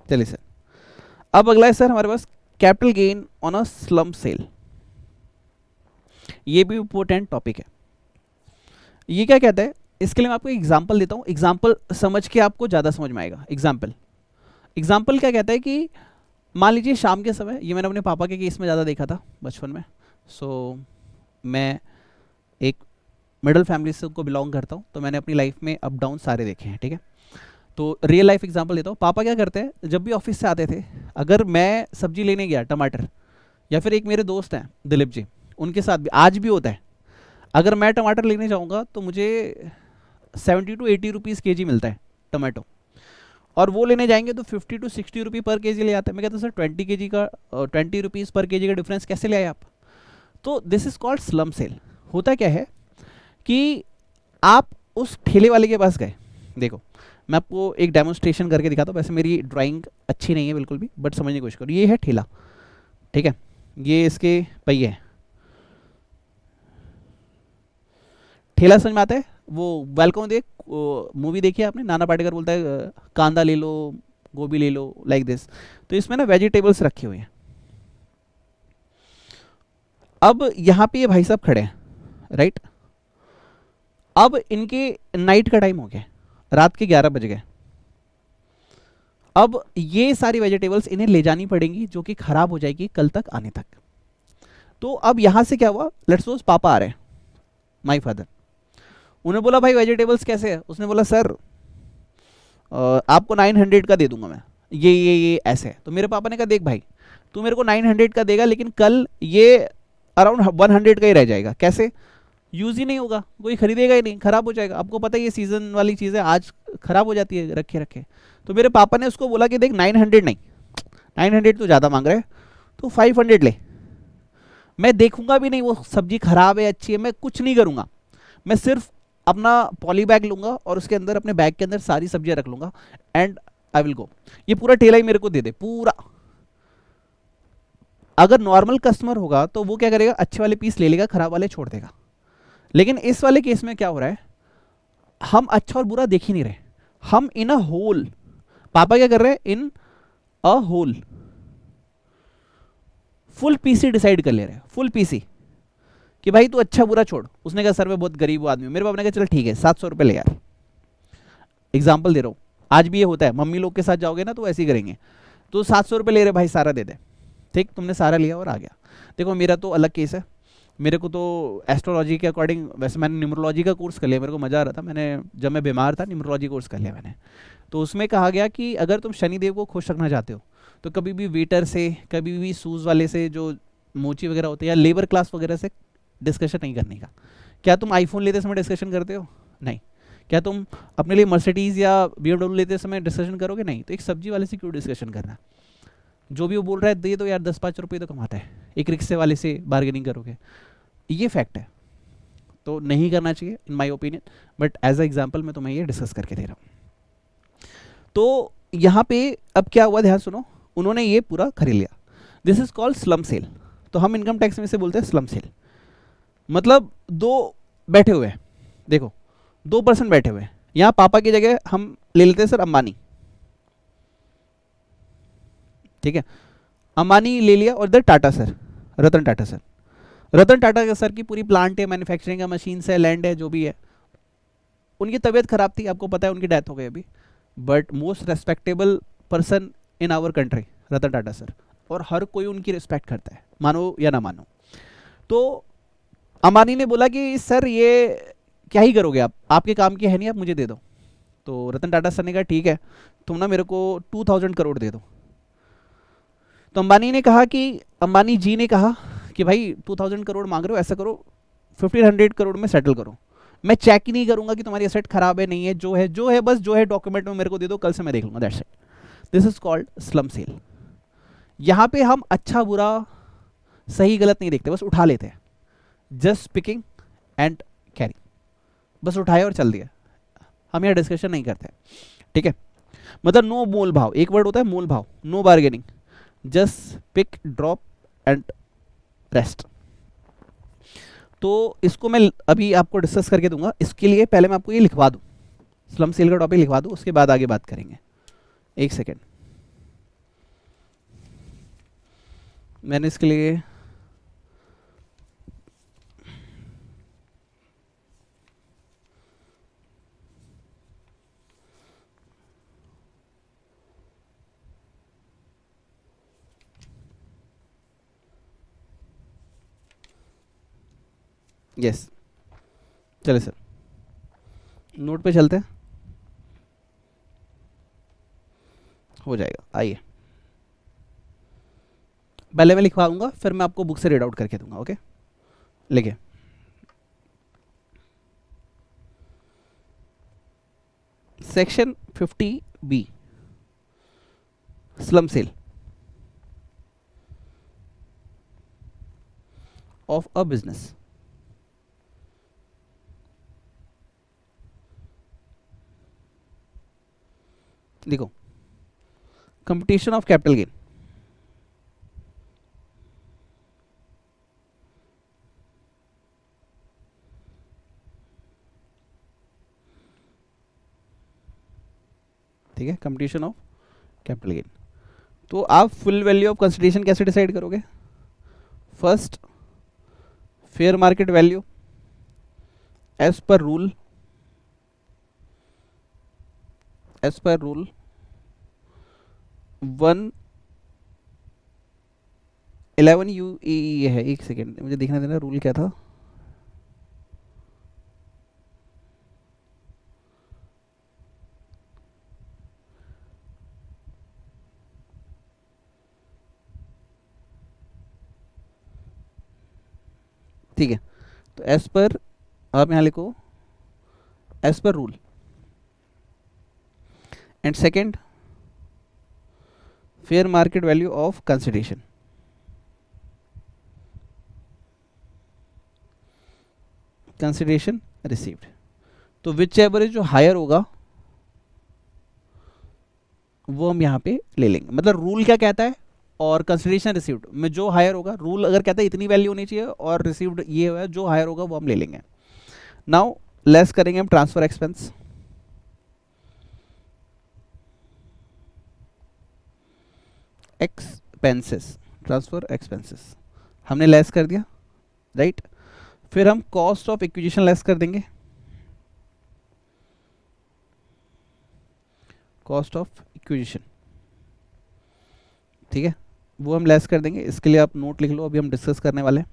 चलिए सर, अब अगला है सर हमारे पास capital gain on a slump sale. ये भी इंपॉर्टेंट टॉपिक है। ये क्या कहता है, इसके लिए मैं आपको एग्जांपल देता हूं, एग्जांपल समझ के आपको ज्यादा समझ में आएगा। एग्जाम्पल क्या कहता है कि मान लीजिए शाम के समय, ये मैंने अपने पापा के केस में ज़्यादा देखा था बचपन में, सो मैं एक मिडिल फैमिली से को बिलोंग करता हूँ, तो मैंने अपनी लाइफ में अप डाउन सारे देखे हैं, ठीक है। तो रियल लाइफ एग्जांपल देता हूँ। पापा क्या करते हैं, जब भी ऑफिस से आते थे, अगर मैं सब्जी लेने गया टमाटर, या फिर एक मेरे दोस्त हैं दिलीप जी, उनके साथ भी आज भी होता है, अगर मैं टमाटर लेने जाऊँगा तो मुझे 70 to 80 रुपीज़ के जी मिलता है टमाटो, और वो लेने जाएंगे तो 50 to 60 रुपये पर के जी ले आते हैं। मैं कहता हूँ सर 20 रुपीज़ पर के जी का डिफरेंस कैसे ले आए आप। तो this is called slump sale. होता क्या है कि आप उस ठेले वाले के पास गए, देखो मैं आपको एक डेमोन्स्ट्रेशन करके दिखाता हूँ, वैसे मेरी ड्राइंग अच्छी नहीं है बिल्कुल भी, बट समझने की कोशिश करो। ये है ठेला, ठीक है, ये इसके पहिए हैं, ठेला समझ में आता है। वो वेलकम देख मूवी देखी है आपने, नाना पाटेकर बोलता है कांदा ले लो, गोभी ले लो, लाइक दिस। तो इसमें ना वेजिटेबल्स रखे हुए हैं। अब यहाँ पे ये भाई साहब खड़े हैं, राइट। अब इनके नाइट का टाइम हो गया, रात के 11 बज गए। अब ये सारी वेजिटेबल्स इन्हें ले जानी पड़ेंगी जो कि खराब हो जाएगी कल तक आने तक। तो अब यहां से क्या हुआ, लेट्स सपोज पापा आ रहे हैं, माय फादर, उन्हें बोला भाई वेजिटेबल्स कैसे है, उसने बोला सर आपको 900 का दे दूंगा मैं, ये ऐसे है। तो मेरे पापा ने कहा देख भाई तू मेरे को 900 का देगा लेकिन कल ये अराउंड 100 का ही रह जाएगा। कैसे, यूज ही नहीं होगा, कोई खरीदेगा ही नहीं, खराब हो जाएगा। आपको पता है ये सीजन वाली चीज़ें आज खराब हो जाती है रखे रखे। तो मेरे पापा ने उसको बोला कि देख 900 नहीं, 900 तो ज़्यादा मांग रहे हैं, तो 500 ले। मैं देखूंगा भी नहीं वो सब्जी खराब है अच्छी है, मैं कुछ नहीं करूंगा, मैं सिर्फ अपना पॉली बैग लूंगा और उसके अंदर अपने बैग के अंदर सारी सब्जियां रख लूंगा एंड आई विल गो। ये पूरा ठेला ही मेरे को दे दे पूरा। अगर नॉर्मल कस्टमर होगा तो वो क्या करेगा, अच्छे वाले पीस ले लेगा, खराब वाले छोड़ देगा। लेकिन इस वाले केस में क्या हो रहा है, हम अच्छा और बुरा देख ही नहीं रहे, हम इन अ होल, पापा क्या कर रहे हैं, in a whole full PC decide कर ले रहे हैं, फुल पीसी कि भाई तू अच्छा बुरा छोड़। उसने कहा सर मैं बहुत गरीब आदमी हूं। मेरे पापा ने कहा चल ठीक है 700 रुपये ले यार, एग्जाम्पल दे रहा हूँ, आज भी ये होता है, मम्मी लोग के साथ जाओगे ना तो ऐसे ही करेंगे, तो 700 रुपये ले रहे भाई सारा दे दे, ठीक, तुमने सारा लिया और आ गया। देखो मेरा तो अलग केस है, मेरे को तो एस्ट्रोलॉजी के अकॉर्डिंग, वैसे मैंने न्यूमरोलॉजी का कोर्स कर लिया, मेरे को मज़ा आ रहा था, मैंने जब मैं बीमार था न्यूमरोलॉजी कोर्स कर लिया मैंने। तो उसमें कहा गया कि अगर तुम शनिदेव को खुश रखना चाहते हो तो कभी भी वेटर से, कभी भी शूज़ वाले से, जो मोची वगैरह होते हैं या लेबर क्लास वगैरह से डिस्कशन नहीं करने का। क्या तुम आईफोन लेते समय डिस्कशन करते हो? नहीं। क्या तुम अपने लिए मर्सिडीज़ या BMW लेते समय डिस्कशन करोगे? नहीं। तो एक सब्जी वाले से क्यों डिस्कशन करना? जो भी वो बोल रहा है दे दो यार, 10-5 रुपये तो कमाता है। एक रिक्शे वाले से बार्गेनिंग करोगे, ये फैक्ट है। तो नहीं करना चाहिए in my opinion, but as a example मैं तुम्हें ये डिस्कस करके दे रहा हूँ। तो यहाँ पे अब क्या हुआ, ध्यान सुनो, उन्होंने ये पूरा खरीद लिया। This is called slump sale. तो हम इनकम टैक्स में से बोलते हैं स्लम सेल। मतलब दो बैठे हुए हैं, देखो 2 पर्सन बैठे हुए हैं। यहाँ पापा की जगह हम ले लेते हैं सर अंबानी, ठीक है, अंबानी ले लिया, और इधर टाटा सर, रतन टाटा सर। रतन टाटा सर की पूरी प्लांट है, मैन्युफैक्चरिंग का मशीन है, लैंड है, जो भी है। उनकी तबीयत खराब थी, आपको पता है, उनकी डेथ हो गई अभी, but most respectable person in our country Ratan Tata sir, और हर कोई उनकी रिस्पेक्ट करता है, मानो या ना मानो। तो अंबानी ने बोला कि सर ये क्या ही करोगे आप, आपके काम की है नहीं, आप मुझे दे दो। तो रतन टाटा सर ने कहा ठीक है, तुम ना मेरे को 2000 करोड़ दे दो। तो अंबानी ने कहा कि, अंबानी जी ने कहा कि भाई 2000 करोड़ मांग रहे हो, ऐसा करो 1500 करोड़ में सेटल करो। मैं चेक ही नहीं करूंगा कि तुम्हारी एसेट खराब है नहीं है, जो है बस जो है डॉक्यूमेंट में मेरे को दे दो, कल से मैं देख लूंगा, that's it. This is called slump sale. यहाँ पे हम अच्छा बुरा सही गलत नहीं देखते, बस उठा लेते हैं, जस्ट पिकिंग एंड कैरी, बस उठाए और चल दिया, हम यहाँ डिस्कशन नहीं करते, ठीक है। मतलब नो मोल भाव, एक वर्ड होता है मोल भाव, no bargaining, just pick drop and rest. तो इसको मैं अभी आपको डिस्कस करके दूंगा, इसके लिए पहले मैं आपको ये लिखवा दूं, स्लम सेल का टॉपिक लिखवा दूं, उसके बाद आगे बात करेंगे। एक सेकेंड, मैंने इसके लिए यस, चले सर नोट पे चलते हैं, हो जाएगा। आइए पहले मैं लिखवाऊंगा, फिर मैं आपको बुक से रीड आउट करके दूंगा, ओके। लिखिए, section 50B, slump sale of a business. देखो, कंपटीशन ऑफ कैपिटल गेन, ठीक है, कंपटीशन ऑफ कैपिटल गेन। तो आप फुल वैल्यू ऑफ कंसिडरेशन कैसे डिसाइड करोगे? First, fair market value as per rule 111 UEE है। एक सेकेंड मुझे देखना देना, रूल क्या था। ठीक है, तो एज पर, आप यहाँ लिखो as per rule, and second fair market value of consideration. Consideration received, तो विच एवर जो हायर होगा वो हम यहाँ पे ले लेंगे। मतलब रूल क्या कहता है और कंसिडरेशन रिसीव्ड में जो हायर होगा, रूल अगर कहता है इतनी वैल्यू होनी चाहिए और रिसीव्ड ये है, जो हायर होगा वो हम ले लेंगे। नाउ लेस करेंगे हम transfer expense, expenses, transfer expenses हमने लेस कर दिया, राइट। फिर हम कॉस्ट ऑफ एक्विजिशन लेस कर देंगे, कॉस्ट ऑफ एक्विजिशन, ठीक है, वो हम लेस कर देंगे। इसके लिए आप नोट लिख लो, अभी हम डिस्कस करने वाले हैं।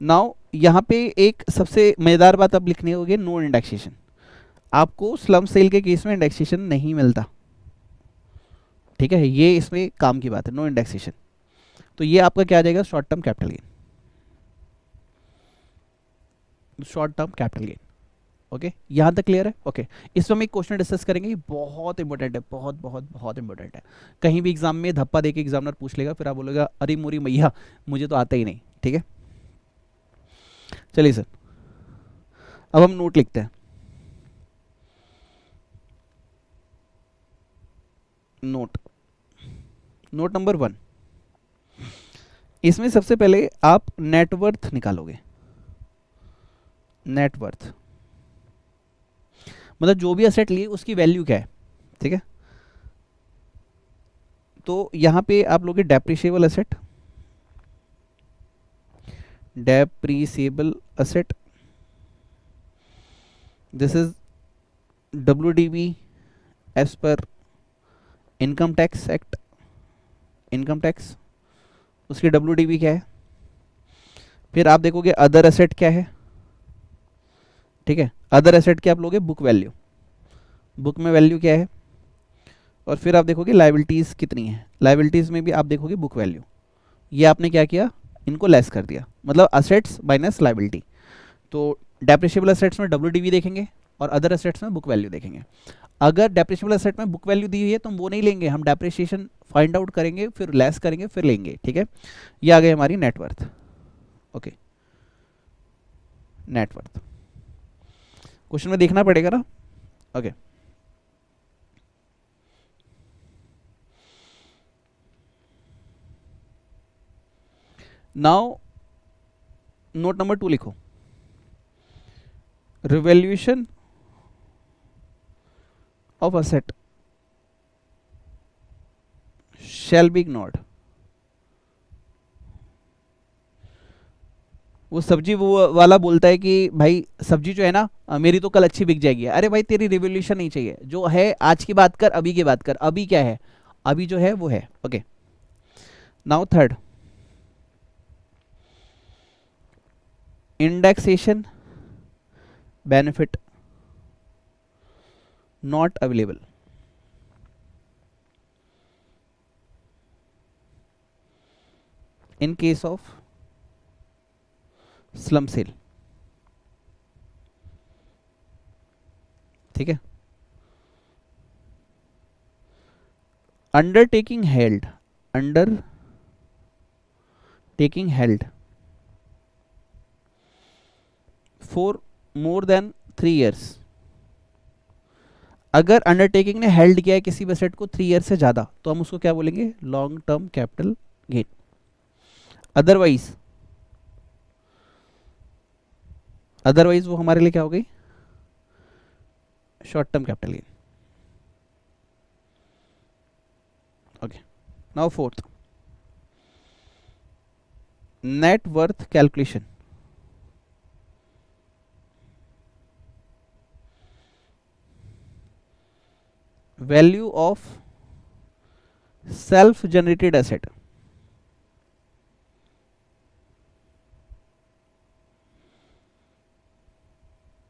नाउ यहाँ पे एक सबसे मजेदार बात अब लिखनी होगी, नो इंडेक्सेशन। आपको स्लम सेल के केस में इंडेक्सेशन नहीं मिलता, ठीक है, ये इसमें काम की बात है, नो इंडेक्सेशन। तो ये आपका क्या आ जाएगा, short term capital gain, short term capital gain. Okay, यहाँ तक क्लियर है। ओके, इस पर हम एक क्वेश्चन डिस्कस करेंगे, ये बहुत इंपॉर्टेंट है, बहुत बहुत बहुत इंपॉर्टेंट है। कहीं भी एग्जाम में धप्पा देके एग्जामिनर पूछ लेगा, फिर आप बोलेगा अरे मोरी मैया मुझे तो आता ही नहीं। ठीक है, चलिए सर, अब हम नोट लिखते हैं। नोट, नोट नंबर 1, इसमें सबसे पहले आप नेटवर्थ निकालोगे। नेटवर्थ मतलब जो भी असेट लिए उसकी वैल्यू क्या है, ठीक है। तो यहां पे आप लोगे depreciable asset, depreciable asset, this is WDV as per income tax act, income tax, उसकी WDV क्या है। फिर आप देखोगे अदर एसेट क्या है, ठीक है, अदर एसेट की आप लोगे बुक वैल्यू, बुक में वैल्यू क्या है। और फिर आप देखोगे लाइबिलिटीज कितनी है, लाइबिलिटीज में भी आप देखोगे बुक वैल्यू। ये आपने क्या किया, इनको लेस कर दिया, मतलब असेट्स माइनस लाइबिलिटी। तो डेप्रिशिएबल असेट्स में WDV देखेंगे और अदर असेट्स में बुक वैल्यू देखेंगे। अगर डेप्रिशिएबल असेट में बुक वैल्यू दी हुई है तो हम वो नहीं लेंगे, हम डेप्रिशिएशन फाइंड आउट करेंगे, फिर लेस करेंगे, फिर लेंगे। ठीक है, ये आ गई हमारी नेटवर्थ। ओके, नेटवर्थ क्वेश्चन में देखना पड़ेगा ना। ओके, नाउ नोट नंबर 2 लिखो, revaluation of asset shall be ignored. वो सब्जी वो वाला बोलता है कि भाई सब्जी जो है ना मेरी तो कल अच्छी बिक जाएगी। अरे भाई तेरी रिवोल्यूशन नहीं चाहिए, जो है आज की बात कर, अभी की बात कर, अभी क्या है, अभी जो है वो है। Okay, now third, indexation benefit not available in case of slump sale. ठीक है, undertaking held, under taking held for more than 3 years. अगर अंडरटेकिंग ने हेल्ड किया है किसी भी एसेट को 3 ईयर से ज्यादा तो हम उसको क्या बोलेंगे, long term capital gain. Otherwise, otherwise वो हमारे लिए क्या हो गई, short term capital gain. Okay, now fourth, net worth calculation. Value of self generated asset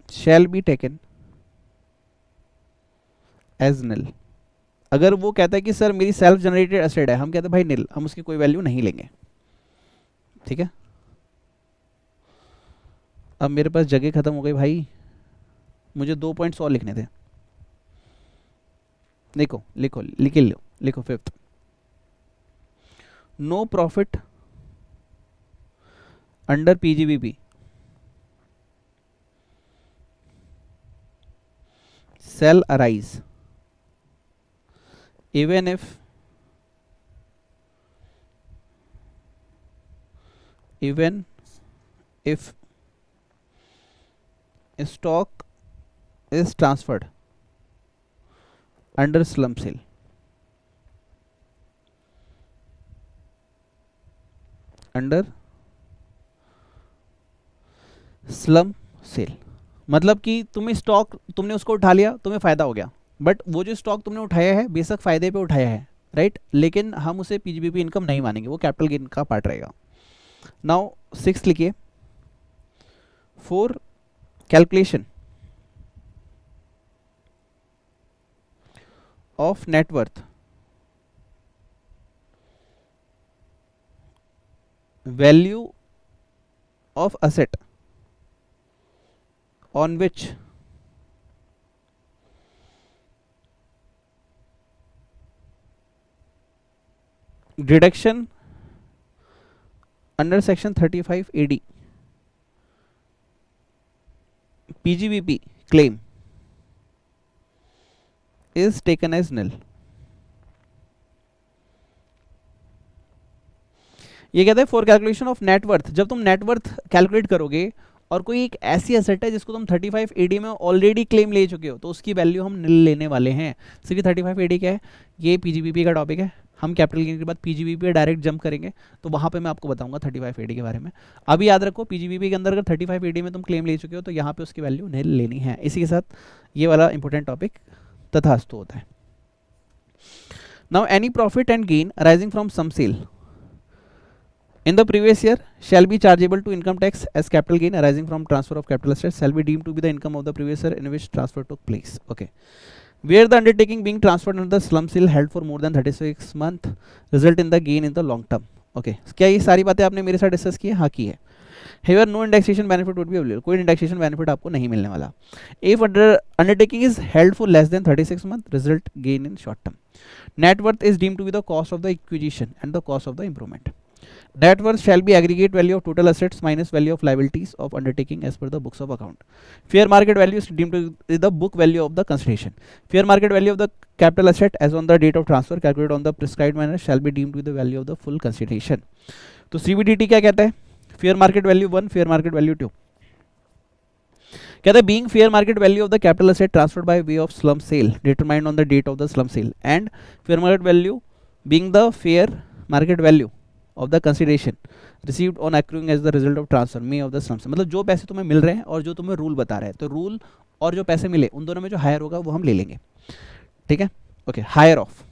shall be taken as nil. अगर वो कहता है कि सर मेरी सेल्फ जनरेटेड एसेट है, हम कहते हैं भाई निल, हम उसकी कोई वैल्यू नहीं लेंगे। ठीक है, अब मेरे पास जगह खत्म हो गई भाई, मुझे 2 पॉइंट्स और लिखने थे। देखो लिखो, लिखो fifth, no profit under PGBP shall arise even if stock is transferred under slump sale। Under slump sale मतलब कि तुम्हें स्टॉक, तुमने उसको उठा लिया, तुम्हें फायदा हो गया, बट वो जो स्टॉक तुमने उठाया है बेशक फायदे पे उठाया है, राइट, लेकिन हम उसे पीजीबीपी इनकम नहीं मानेंगे, वो कैपिटल गेन का पार्ट रहेगा। नाउ 6 लिखिए, for calculation of net worth value of asset on which deduction under section 35 AD PGBP claim is taken as nil। ये कहते हैं फॉर कैलकुलेशन ऑफ नेटवर्थ, जब तुम नेटवर्थ कैलकुलेट करोगे और कोई एक ऐसी एसेट है जिसको तुम 35 एडी में ऑलरेडी क्लेम ले चुके हो, तो उसकी वैल्यू हम निल लेने वाले हैं। सिर्फ 35 एडी क्या है, ये पीजीबीपी का टॉपिक है, हम कैपिटल गेन के बाद पीजीबीपी पे डायरेक्ट जंप करेंगे, तो वहाँ पे मैं आपको बताऊंगा 35 एडी के बारे में। अभी याद रखो पीजीबीपी के अंदर अगर 35 एडी में तुम क्लेम ले चुके हो तो यहाँ पे उसकी वैल्यू निल लेनी है। इसी के साथ ये वाला इंपॉर्टेंट टॉपिक तथास्तु होता है। Now any profit and gain arising from some sale in the previous year shall be chargeable to income tax as capital gain arising from transfer of capital assets shall be deemed to be the income of the previous year in which transfer took place। Okay, where the undertaking being transferred under the slump sale held for more than 36 months result in the gain in the long term। Okay, क्या ये सारी बातें आपने मेरे साथ discuss की है? हाँ की है। Here no indexation benefit would be available, कोई indexation benefit आपको नहीं मिलने वाला। If undertaking is held for less than 36 months result gain in short term। Net worth is deemed to be the cost of the acquisition and the cost of the improvement। Net worth shall be aggregate value of total assets minus value of liabilities of undertaking as per the books of account। Fair market value is deemed to be the book value of the consideration। Fair market value of the capital asset as on the date of transfer calculated on the prescribed manner shall be deemed to be the value of the full consideration। तो CBDT क्या कहता है? Fair market value 1, fair market value 2। कहता है being fair market value of the capital asset transferred by way of slump sale determined on the date of the slump sale and fair market value being the fair market value of the consideration received on accruing as the result of transfer may of the slump sale। मतलब जो पैसे तुम्हें मिल रहे हैं और जो तुम्हें rule बता रहे हैं, तो रूल और जो पैसे मिले उन दोनों में जो हायर होगा वो हम ले लेंगे। ठीक है, ओके, हायर ऑफ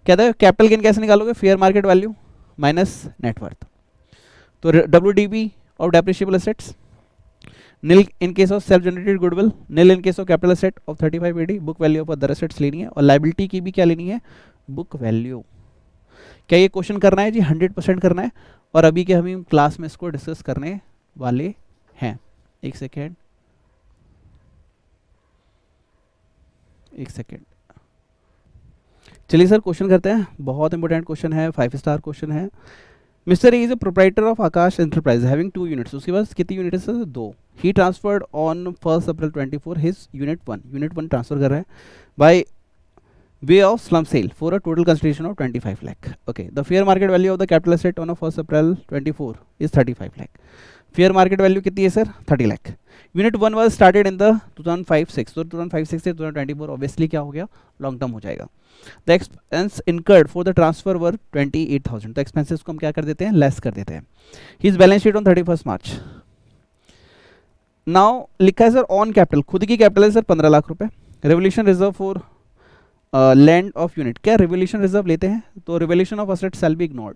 कहता है कैपिटल गेन कैसे निकालोगे? Fair market value minus net worth. तो WDB of depreciable assets nil in case of self generated goodwill, nil in case of capital asset of 35 AD, book value of other assets लेनी है और liability की भी क्या लेनी है? Book value. क्या ये क्वेश्चन करना है जी? 100% करना है और अभी के हम क्लास में इसको डिस्कस करने वाले हैं। एक सेकेंड चलिए सर क्वेश्चन करते हैं, बहुत इंपॉर्टेंट क्वेश्चन है, 5 स्टार क्वेश्चन है। Mister A is a proprietor of Aakash enterprise having 2 units, उसके पास कितनी यूनिट्स है? 2। He transferred on 1 April 24 his unit 1 transfer कर रहा है by way of slump sale for a total consideration of 25 lakh. Okay, the fair market value of the capital asset on 1 April 24 is 35 lakh. Fair market value कितनी है sir? 30 lakh. Unit 1 was started in the 2005-6, तो 2005-6 से 2024 obviously क्या हो गया? Long term हो जाएगा। The expense incurred for the transfer were 28,000, तो एक्सपेंसेस को हम क्या कर देते हैं? लेस कर देते हैं। His balance sheet on 31 March. Now लिखा है सर ऑन कैपिटल, खुद की कैपिटल है सर 15 लाख रुपए। Revolution reserve for land of unit, क्या रिवोल्यूशन रिजर्व लेते हैं? तो revolution of asset shall be ignored,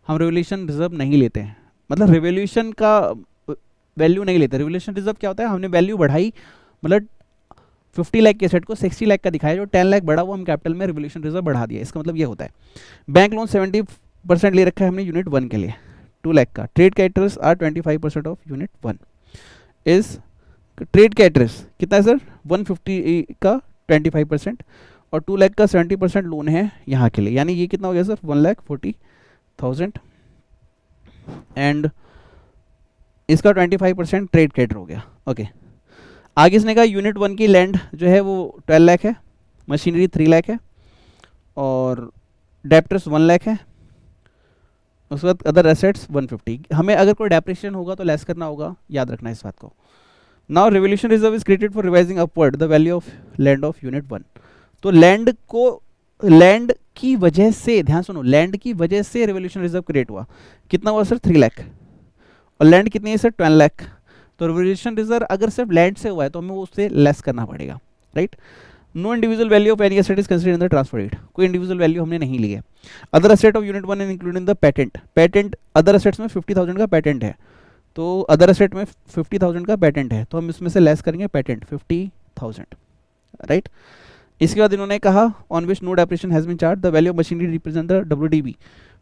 हम रिवोल्यूशन रिजर्व नहीं लेते हैं, मतलब रिवोल्यूशन का वैल्यू नहीं लेते। रिवोल्यूशन रिजर्व क्या होता है, हमने वैल्यू बढ़ाई, मतलब 50 लाख के सेट को 60 लाख का दिखाया, जो 10 लाख बढ़ा वो हम कैपिटल में रिवोल्यूशन रिजर्व बढ़ा दिया, इसका मतलब ये होता है। बैंक लोन 70% ले रखा है हमने यूनिट 1 के लिए 2 लाख का। Trade creditors are 25% of unit 1 is, trade creditors कितना है सर, 150 का 25% और 2 लाख का 70% लोन है यहाँ के लिए, यानी ये कितना हो गया सर 1,40,000 एंड इसका 25% ट्रेड क्रेडिटर हो गया। ओके, आगे इसने कहा यूनिट 1 की लैंड जो है वो 12 लाख है, मशीनरी 3 लाख है और डेप्टर्स 1 लाख है, उसके बाद अदर एसेट्स 150। हमें अगर कोई डेप्रिशिएशन होगा तो लेस करना होगा, याद रखना इस बात को। Now revolution reserve is created for revising upward the value of land of unit 1। तो लैंड को, लैंड की वजह से, ध्यान सुनो, लैंड की वजह से रिवोल्यूशन रिजर्व क्रिएट हुआ, कितना हुआ सर 3 लाख, और लैंड कितनी है सर 12 लाख। तो रिवोल्यूशन रिजर्व अगर सिर्फ लैंड से हुआ है तो हमें उससे लेस करना पड़ेगा, right. No individual value of any asset is considered in the transfer rate, कोई इंडिविजुअल वैल्यू हमने नहीं ली है। Other asset of unit 1 and including the patent, patent other assets में 50,000 का पेटेंट है, तो अदर एसेट में 50,000 का पेटेंट है, तो हम इसमें से लेस करेंगे पेटेंट 50,000, राइट। इसके बाद इन्होंने कहा on which no depreciation has been charge the value of machinery represent the WDB,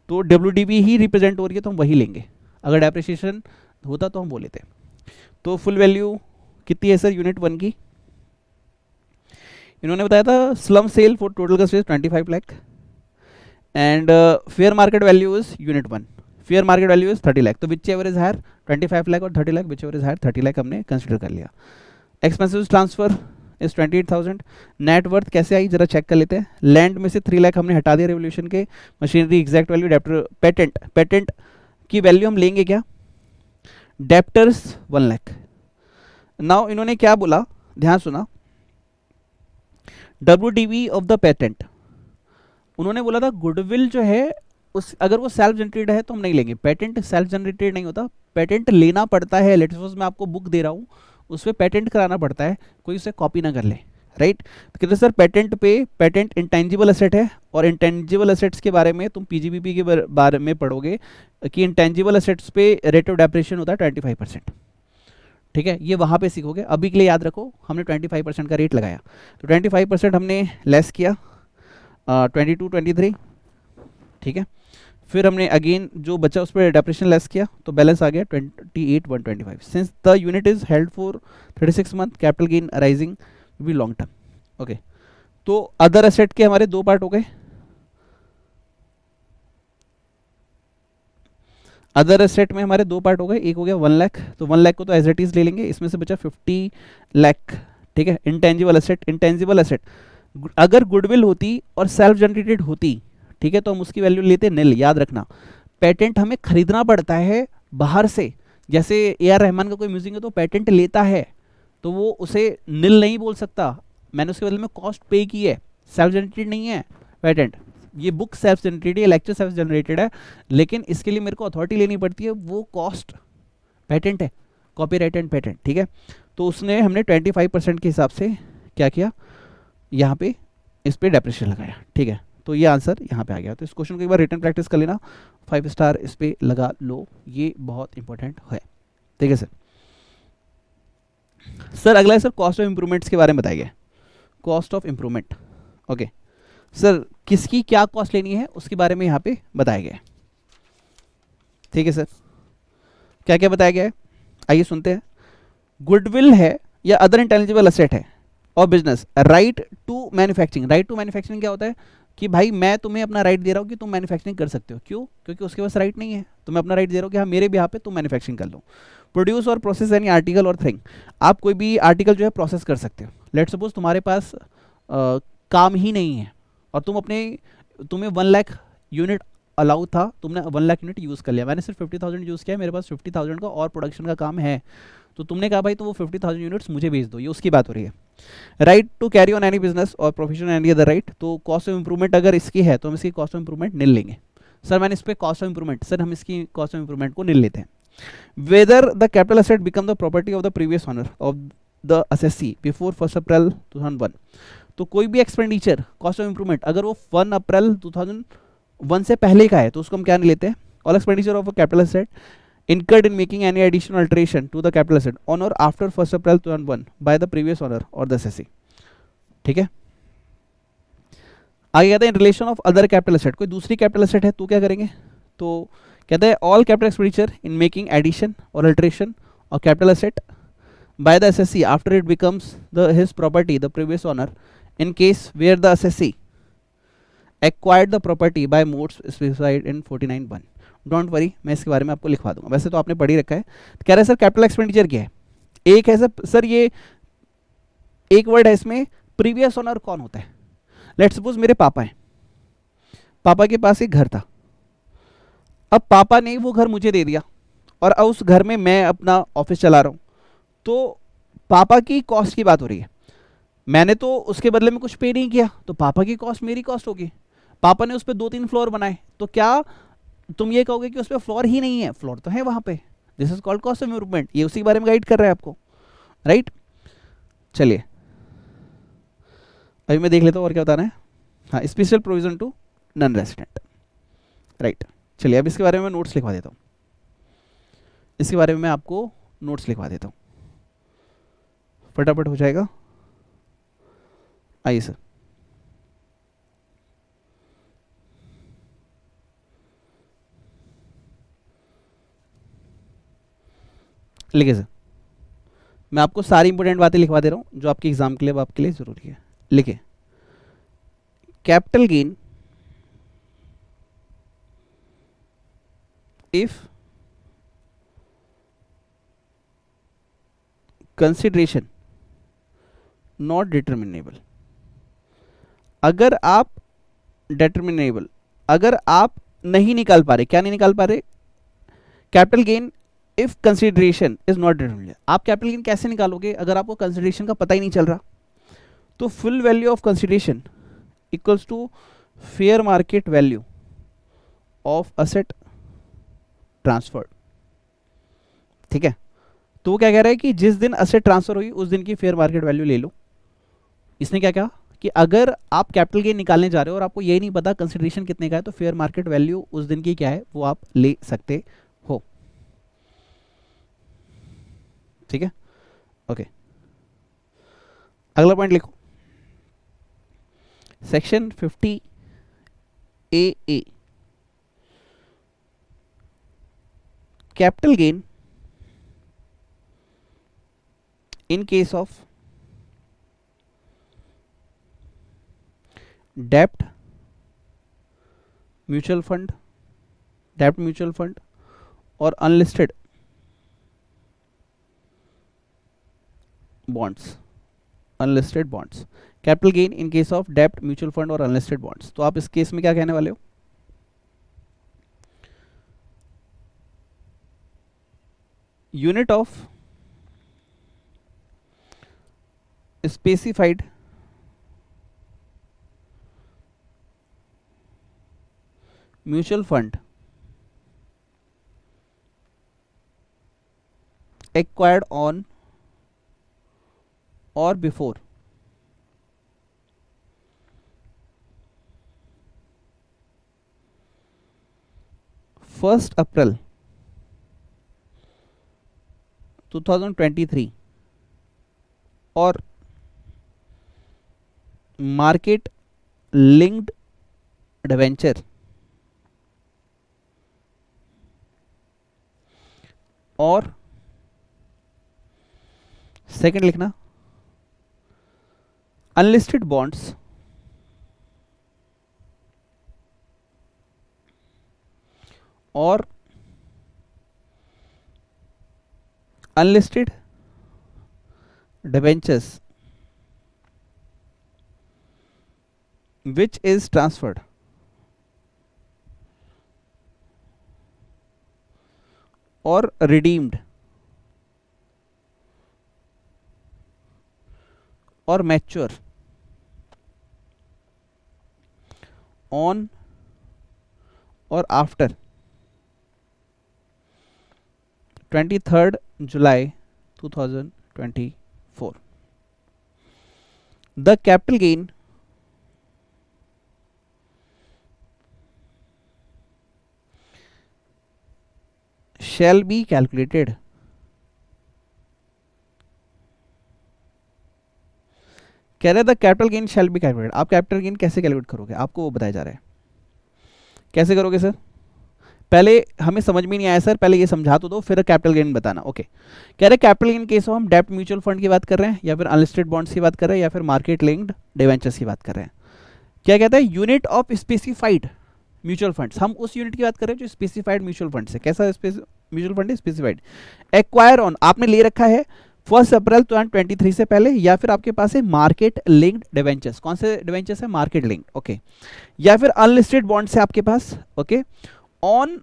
तो WDB ही रिप्रेजेंट हो रही है तो हम वही लेंगे, अगर डेप्रिसिएशन होता तो हम वो लेते। तो फुल वैल्यू कितनी है सर यूनिट 1 की, इन्होंने बताया था स्लम सेल फॉर टोटल का 25 lakh and fair market value is unit 1, fair market value is 30 lakh, तो whichever is higher 25 lakh और 30 lakh, whichever is higher 30 lakh हमने कंसिडर कर लिया। Expensive transfer is 28,000। Net worth कैसे आई जरा चेक कर लेते हैं। लैंड में से 3 लाख हमने हटा दिया रिवोल्यूशन के, machinery exact value, debtor, patent, patent की वैल्यू हम लेंगे क्या, डेप्टर्स 1 लाख। नाउ इन्होंने क्या बोला, ध्यान सुना, WDB ऑफ द पेटेंट, उन्होंने बोला था गुडविल जो है उस, अगर वो सेल्फ जनरेटेड है तो हम नहीं लेंगे, पेटेंट सेल्फ जनरेटेड नहीं होता, पेटेंट लेना पड़ता है। लेट्स सपोज मैं आपको बुक दे रहा हूँ, उस पर पेटेंट कराना पड़ता है, कोई उसे कॉपी ना कर ले, राइट। तो कहते सर पेटेंट पे, पेटेंट इंटेंजिबल एसेट है और इंटेंजिबल एसेट्स के बारे में तुम PGBP के बारे में पढ़ोगे कि इंटेंजिबल एसेट्स पे रेट ऑफ डेप्रिसिएशन होता है 25%, ठीक है, ये वहाँ पे सीखोगे। अभी के लिए याद रखो हमने 25% का रेट लगाया, तो 25% हमने लेस किया 22, 23, ठीक है। फिर हमने अगेन जो बचा उस पर डेप्रिसिएशन लेस किया तो बैलेंस आ गया 28,125। Since the unit is held for 36 month, capital gain arising भी लॉन्ग टर्म। ओके, तो अदर एसेट के हमारे 2 पार्ट हो गए। अदर एसेट में हमारे 2 पार्ट हो गए, एक हो गया 1 लाख, तो 1 लाख को तो एज इट इज ले लेंगे, इसमें से बचा 50 लाख, ठीक है। इंटेंजिबल एसेट, इंटेंजिबल एसेट अगर गुडविल होती और सेल्फ जनरेटेड होती, ठीक है, तो हम उसकी वैल्यू लेते निल, याद रखना। पेटेंट हमें खरीदना पड़ता है बाहर से, जैसे AR रहमान का कोई म्यूजिक है तो पेटेंट लेता है, तो वो उसे निल नहीं बोल सकता, मैंने उसके बदले में कॉस्ट पे की है, सेल्फ जनरेटेड नहीं है पेटेंट। ये बुक सेल्फ जनरेटेड है, लेक्चर सेल्फ जनरेटेड है, लेकिन इसके लिए मेरे को अथॉरिटी लेनी पड़ती है, वो कॉस्ट पेटेंट है, कॉपीराइट एंड पेटेंट, ठीक है। तो उसने हमने 25% के हिसाब से क्या किया, यहाँ पे इस पर डेप्रिसिएशन लगाया, ठीक है। तो ये आंसर यहाँ पे आ गया। तो इस क्वेश्चन को एक बार रिटर्न प्रैक्टिस कर लेना, 5 स्टार इस पे लगा लो, ये बहुत इंपॉर्टेंट है, ठीक है सर। सर अगला है सर कॉस्ट ऑफ इंप्रूवमेंट्स के बारे में बताइए, cost of improvement. Okay sir, किसकी क्या कॉस्ट लेनी है उसके बारे में यहाँ पे बताया गया है, ठीक है सर। क्या क्या बताया गया है, आइए सुनते हैं। गुडविल है या अदर इंटेलिजिबल एसेट है और business, right to manufacturing. Right to manufacturing क्या होता है कि भाई मैं तुम्हें अपना राइट दे रहा हूँ कि तुम मैन्युफैक्चरिंग कर सकते हो, क्यों, क्योंकि उसके पास राइट नहीं है, तो मैं अपना राइट दे रहा हूँ कि हाँ मेरे भी यहाँ पे तुम मैन्युफैक्चरिंग कर लो। प्रोड्यूस और प्रोसेस एनी आर्टिकल और थिंग, आप कोई भी आर्टिकल जो है प्रोसेस कर सकते हो। लेट सपोज तुम्हारे पास काम ही नहीं है और तुम्हें 1 लाख यूनिट अलाउ था, तुमने 1 लाख यूनिट यूज़ कर लिया, मैंने सिर्फ 50,000 यूज़ किया, मेरे पास 50,000 का और प्रोडक्शन का काम है, तो तुमने कहा भाई तो वो 50,000 यूनिट्स मुझे भेज दो, ये उसकी बात हो रही है। Right to carry on any business और प्रोफेशन एनी अदर राइट, तो कॉस्ट ऑफ इंप्रूवमेंट अगर इसकी है तो हम इसकी कॉस्ट ऑफ इंप्रूवमेंट निल लेंगे। सर मैंने इस पर कॉस्ट ऑफ इंप्रूवमेंट, सर हम इसकी कॉस्ट ऑफ इंप्रूवमेंट को निल लेते हैं। Whether the capital asset become the property of the previous owner of the assessee before 1 अप्रैल 2001, तो कोई भी एक्सपेंडिचर कॉस्ट ऑफ इंप्रूवमेंट अगर वो 1 अप्रैल 2001 से पहले का है तो उसको हम क्या नहीं लेते हैं, all expenditure of a capital asset incurred in making any additional alteration to the capital asset on or after 1st April 2001 by the previous owner or the assessee. ठीक है, आगे कहते हैं in relation of other capital asset, कोई दूसरी capital asset है तो क्या करेंगे, तो कहते हैं all capital expenditure in making addition और अल्टरेशन और capital asset by the assessee after it becomes his property the previous owner in case where the assessee acquired the property by modes specified in 49(1). Don't worry, मैं इसके बारे में आपको लिखवा दूंगा, वैसे तो आपने पढ़ ही रखा है। कह रहे हैं सर कैपिटल एक्सपेंडिचर क्या है, एक है सर ये एक वर्ड है इसमें, प्रीवियस ओनर कौन होता है। लेट्स सपोज मेरे पापा हैं, पापा के पास एक घर था, अब पापा ने वो घर मुझे दे दिया और अब उस घर में मैं अपना ऑफिस चला रहा हूं, तो पापा की कॉस्ट की बात हो रही है, मैंने तो उसके बदले में कुछ पे नहीं किया, तो पापा की कॉस्ट मेरी कॉस्ट होगी। पापा ने उस पर 2-3 फ्लोर बनाए, तो क्या तुम ये कहोगे कि उस पर फ्लोर ही नहीं है, फ्लोर तो है वहां पे, this is called cost of improvement, ये उसी के बारे में गाइड कर रहा है आपको, राइट। चलिए अभी मैं देख लेता हूँ और क्या बताना है। हाँ, special provision to non resident, right. चलिए अब इसके बारे में मैं नोट्स लिखवा देता हूँ, इसके बारे में मैं आपको नोट्स लिखवा देता हूँ, फटाफट हो जाएगा। आइए सर, लिखिए सर, मैं आपको सारी इंपॉर्टेंट बातें लिखवा दे रहा हूं जो आपके एग्जाम के लिए, आपके लिए जरूरी है। लिखिए, capital gain if consideration not determinable, अगर आप डिटरमिनेबल, अगर आप नहीं निकाल पा रहे, क्या नहीं निकाल पा रहे, capital gain if consideration is not determinable. आप कैपिटल गेन कैसे निकालोगे अगर आपको कंसिडरेशन का पता ही नहीं चल रहा, तो full value of consideration equals to fair market value of asset transferred. ठीक है, तो वो क्या कह रहा है कि जिस दिन असेट ट्रांसफर हुई उस दिन की फेयर मार्केट वैल्यू ले लो। इसने क्या कहा कि अगर आप कैपिटल गेन निकालने जा रहे हो और आपको यही नहीं पता कंसिडरेशन कितने का है, तो फेयर मार्केट वैल्यू उस दिन की क्या है वो आप ले सकते हो। ठीक है, ओके। अगला पॉइंट लिखो, section 50A capital gain in case of debt mutual fund or unlisted bonds, capital gain in case of debt mutual fund और unlisted bonds। तो आप इस केस में क्या कहने वाले हो, unit of specified mutual fund acquired on or before 1st April 2023 और मार्केट लिंक्ड डिवेंचर और सेकंड लिखना अनलिस्टेड बॉन्ड्स और unlisted debentures which is transferred or redeemed or mature on or after 23rd July 2024। The capital gain shall be calculated, कह रहे the capital gain shall be calculated. आप capital gain कैसे calculate करोगे, आपको वो बताया जा रहा है। कैसे करोगे सर? पहले हमें समझ में नहीं आया सर, पहले ये समझा तो दो, फिर कैपिटल गेन बताना। ओके, कह रहे कैपिटल गेन केस हम डेप्ट म्यूचुअल फंड की बात कर रहे हैं, या फिर अनलिस्टेड बॉन्ड्स की बात कर रहे हैं, या फिर मार्केट लिंक्ड डिवेंचर्स की बात कर रहे हैं। क्या कहता है? Unit of specified mutual funds. हम उस यूनिट की बात कर रहे हैं जो स्पेसिफाइड म्यूचुअल फंड है। कैसा म्यूचुअल फंड है? स्पेसिफाइड। एक्वायर ऑन, आपने ले रखा है 1 अप्रैल 2023 से पहले, या फिर आपके पास है मार्केट लिंक्ड डिवेंचर्स। कौन से डिवेंचर्स है? Market linked. ओके, या फिर अनलिस्टेड बॉन्ड्स है आपके पास। Okay, on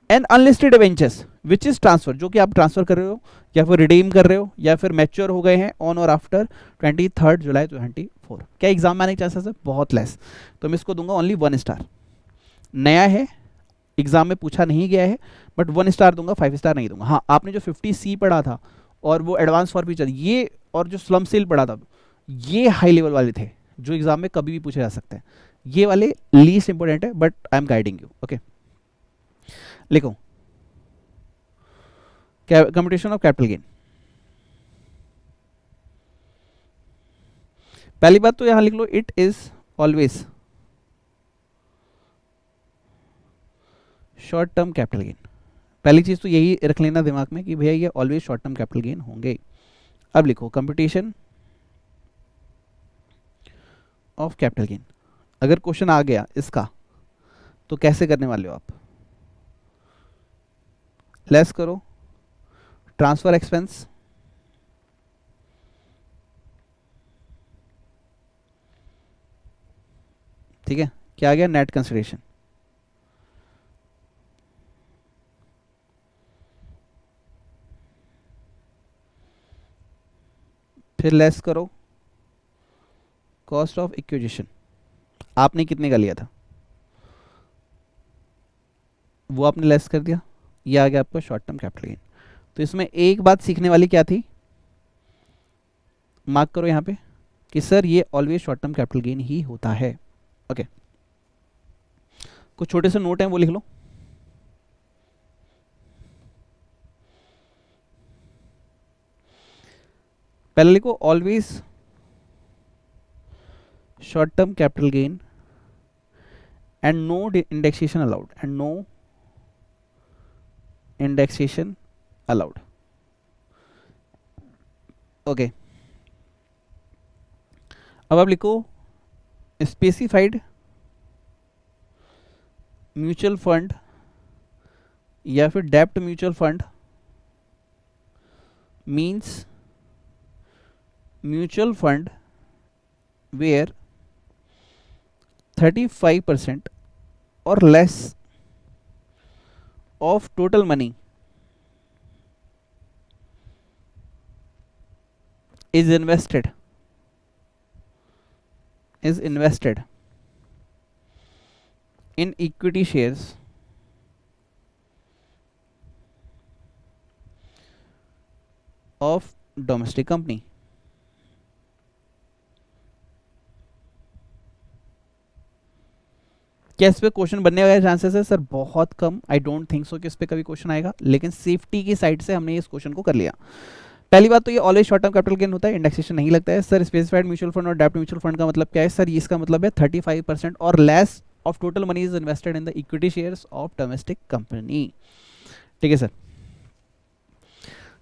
an unlisted debentures which is transfer, जो कि आप ट्रांसफर कर रहे हो या फिर रिडीम कर रहे हो या फिर मैच्योर हो गए हैं ऑन और आफ्टर 23 जुलाई 2024। क्या एग्जाम में आने के चांसेस है? बहुत लेस। तो मैं इसको दूंगा ओनली 1 स्टार। नया है, एग्जाम में पूछा नहीं गया है, बट 1 स्टार दूंगा, 5 स्टार नहीं दूंगा। हाँ, आपने जो 50C पढ़ा था और वो एडवांस फॉर फ्यूचर, ये और जो स्लम सेल पढ़ा था, ये हाई लेवल वाले थे जो एग्जाम में कभी भी पूछे जा सकते हैं। ये वाले लीस्ट इंपॉर्टेंट है, but I am guiding you. Okay, लिखो कंप्यूटेशन ऑफ कैपिटल गेन। पहली बात तो यहां लिख लो, it is always short term capital gain. पहली चीज तो यही रख लेना दिमाग में कि भैया ये always short term capital gain होंगे। अब लिखो कंप्यूटेशन ऑफ कैपिटल गेन। अगर क्वेश्चन आ गया इसका तो कैसे करने वाले हो आप? लेस करो ट्रांसफर एक्सपेंस, ठीक है। क्या आ गया? Net consideration. फिर लेस करो कॉस्ट ऑफ एक्विजिशन। आपने कितने का लिया था वो आपने लेस कर दिया, ये आ गया आपका शॉर्ट टर्म कैपिटल गेन। तो इसमें एक बात सीखने वाली क्या थी, मार्क करो यहाँ पे कि सर ये always short term capital gain ही होता है। ओके, कुछ छोटे से नोट हैं वो लिख लो। पहले लिखो always short term capital gain and no indexation allowed, and no indexation allowed. Okay, अब आप लिखो स्पेसिफाइड म्यूचुअल फंड या फिर डेप्ट mutual fund means mutual fund where 35% or less of total money is invested in equity shares of domestic company। क्या इस पे question बनने का चांसेस है सर? बहुत कम। आई डोंट थिंक सो कि इस पे कभी क्वेश्चन आएगा, लेकिन सेफ्टी की साइड से हमने इस क्वेश्चन को कर लिया। पहली बात तो ये always short term capital gain होता है, इंडेक्सेशन नहीं लगता है। सर स्पेसिफाइड म्यूचुअल फंड और डेप्ट म्यूचुअल फंड का मतलब क्या है? सर इसका मतलब है 35% और less of total money is invested in the equity shares of domestic company. ठीक है सर।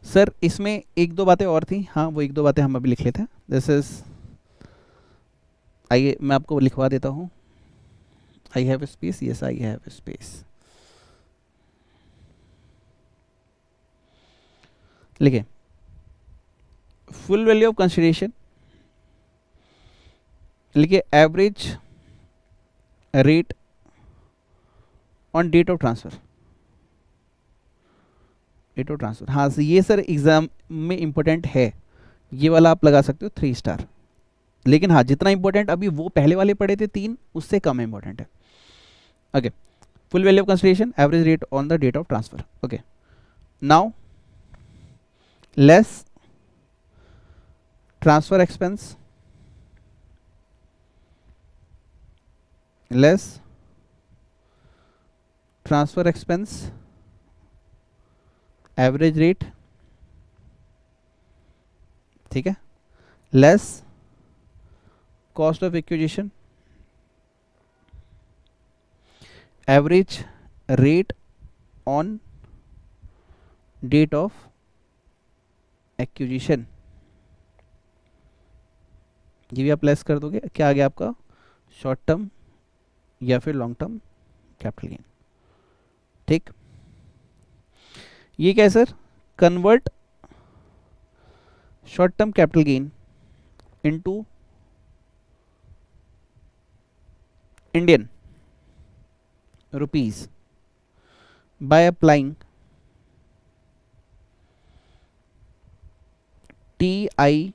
सर इसमें एक दो बातें और थी, हाँ वो एक दो बातें हम अभी लिख लेते हैं। दिस इज, आइए मैं आपको लिखवा देता हूँ। I have a space, yes I have a space। लिखे फुल वैल्यू ऑफ कंसिडरेशन, लिखे average rate on date of transfer. Date of transfer, हाँ ये सर एग्जाम में इंपॉर्टेंट है, ये वाला आप लगा सकते हो 3 स्टार। लेकिन हाँ जितना इंपॉर्टेंट अभी वो पहले वाले पढ़े थे 3, उससे कम इंपॉर्टेंट है। Okay, full value of consideration, average rate on the date of transfer। okay, now less transfer expense less transfer expense average rate, ठीक है, less cost of acquisition average rate on date of acquisition, ये भी आप less कर दोगे, क्या आ गया आपका शॉर्ट टर्म या फिर लॉन्ग टर्म कैपिटल गेन। ठीक, ये क्या है sir, convert short term capital gain into Indian rupees by applying TIBR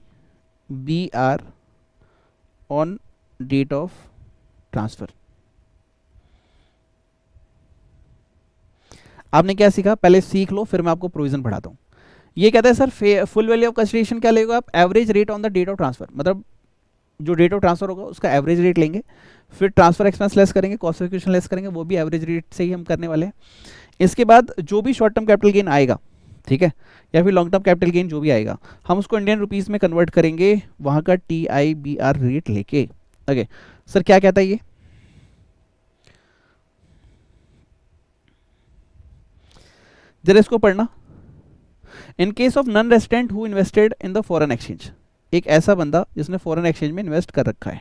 on date of transfer. आपने क्या सीखा, पहले सीख लो फिर मैं आपको प्रोविजन पढ़ाता हूं। ये कहता है sir full value of consideration क्या लेगा आप, average rate on the date of transfer, मतलब जो डेट ऑफ ट्रांसफर होगा उसका एवरेज रेट लेंगे, फिर ट्रांसफर एक्सपेंस लेस करेंगे, कॉस्ट ऑफ एक्विजिशन लेस करेंगे, वो भी एवरेज रेट से ही हम करने वाले हैं। इसके बाद जो भी शॉर्ट टर्म कैपिटल गेन आएगा, ठीक है, या फिर लॉन्ग टर्म कैपिटल गेन जो भी आएगा, हम उसको इंडियन रुपीस में कन्वर्ट करेंगे वहां का TIBR रेट लेके। ओके सर, क्या कहता है ये, जरा इसको पढ़ना। इन case of non resident who invested in the foreign exchange, एक ऐसा बंदा जिसने फॉरेन एक्सचेंज में इन्वेस्ट कर रखा है,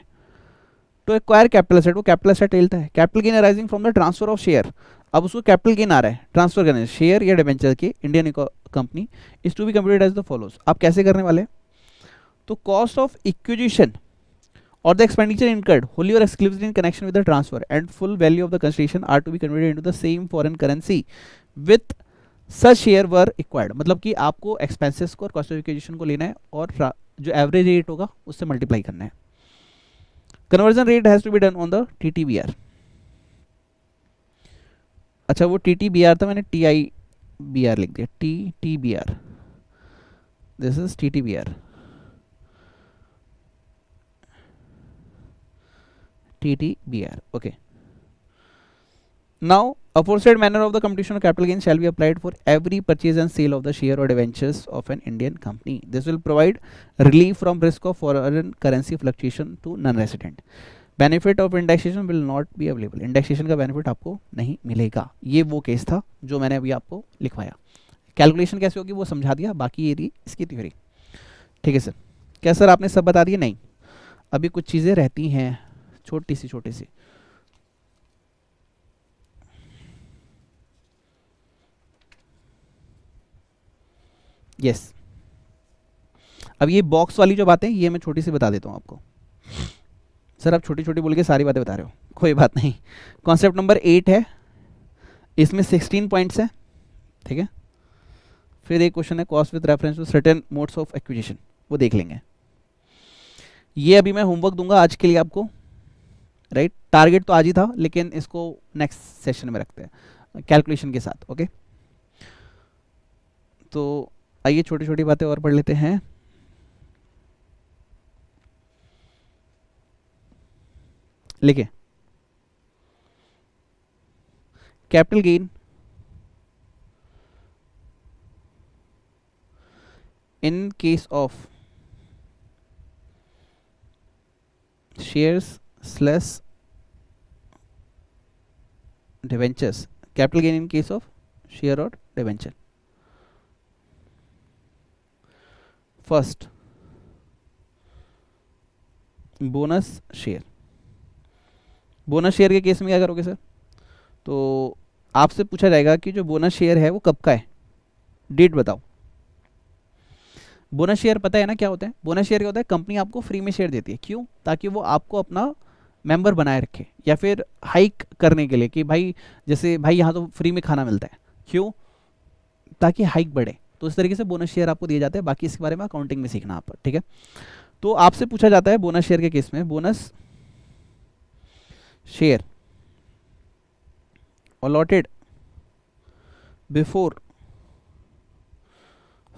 तो एक्वायर कैपिटल एसेट, वो कैपिटल एसेट लेता है, capital gain arising from the transfer of share, अब उसको कैपिटल गेन आ रहा है ट्रांसफर करने से, शेयर या डिबेंचर की Indian company, is to be computed as the follows. आप कैसे करने वाले हैं, तो cost of acquisition or the expenditure incurred wholly or exclusively in connection with the transfer and full value of the consideration are to be converted into the same foreign currency with such share were acquired। मतलब कि आपको expenses को और cost of acquisition को लेना है और जो एवरेज रेट होगा उससे मल्टीप्लाई करना है। Conversion rate has to be done on the TTBR। अच्छा वो TTBR था, मैंने TIBR लिख दिया, TTBR, this is TTBR, TTBR, okay। Now, aforesaid manner of the computation of capital gain shall be applied for every purchase and sale of the share or debentures of an Indian company. This will provide relief from risk of foreign currency fluctuation to non-resident. Benefit of indexation will not be available। Indexation का benefit आपको नहीं मिलेगा। ये वो case था जो मैंने अभी आपको लिखवाया। कैलकुलेशन कैसे होगी वो समझा दिया, बाकी ये रही इसकी थ्योरी। ठीक है सर, क्या सर आपने सब बता दिया? नहीं, अभी कुछ चीज़ें रहती हैं छोटी सी। यस, अब ये बॉक्स वाली जो बातें ये मैं छोटी सी बता देता हूं आपको। सर आप छोटी छोटी बोल के सारी बातें बता रहे हो, कोई बात नहीं। कॉन्सेप्ट नंबर 8 है, इसमें 16 पॉइंट्स है, ठीक है। फिर एक क्वेश्चन है cost with reference to certain modes of acquisition, वो देख लेंगे। ये अभी मैं होमवर्क दूंगा आज के लिए आपको, राइट। टारगेट तो आज ही था लेकिन इसको नेक्स्ट सेशन में रखते हैं कैलकुलेशन के साथ, ओके। तो आइए छोटी छोटी बातें और पढ़ लेते हैं। लिखिए, capital gain in case of shares slash debentures, capital gain in case of share और debenture. First, bonus share. Bonus share के केस में क्या करोगे सर? तो आपसे पूछा जाएगा कि जो बोनस शेयर है वो कब का है, डेट बताओ। बोनस शेयर पता है ना क्या होता है? बोनस शेयर क्या होता है? कंपनी आपको फ्री में शेयर देती है, क्यों? ताकि वो आपको अपना मेंबर बनाए रखे, या फिर हाइक करने के लिए कि भाई जैसे भाई यहाँ तो फ्री में खाना मिलता है, क्यों? ताकि हाइक बढ़े। तो इस तरीके से बोनस शेयर आपको दिए जाते हैं। बाकी इसके बारे में अकाउंटिंग में सीखना आप, ठीक है। तो आपसे पूछा जाता है बोनस शेयर के केस में, बोनस शेयर अलॉटेड बिफोर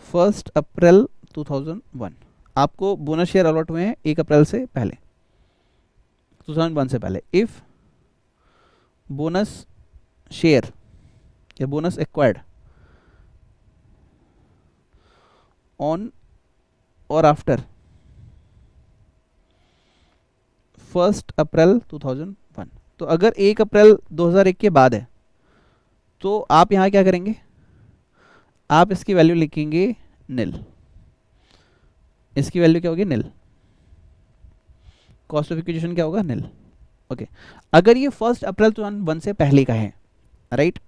1 अप्रैल 2001। आपको बोनस शेयर अलॉट हुए हैं 1 अप्रैल से पहले, 2001 से पहले। इफ बोनस शेयर या बोनस एक्वायर्ड ऑन और आफ्टर 1 अप्रैल 2001। तो अगर 1 अप्रैल 2001 के बाद है तो आप यहां क्या करेंगे, आप इसकी वैल्यू लिखेंगे निल। इसकी वैल्यू क्या होगी, निल। कॉस्ट ऑफ एक्विजिशन क्या होगा, निल। ओके, अगर ये 1 अप्रैल 2001 से पहले का है, राइट,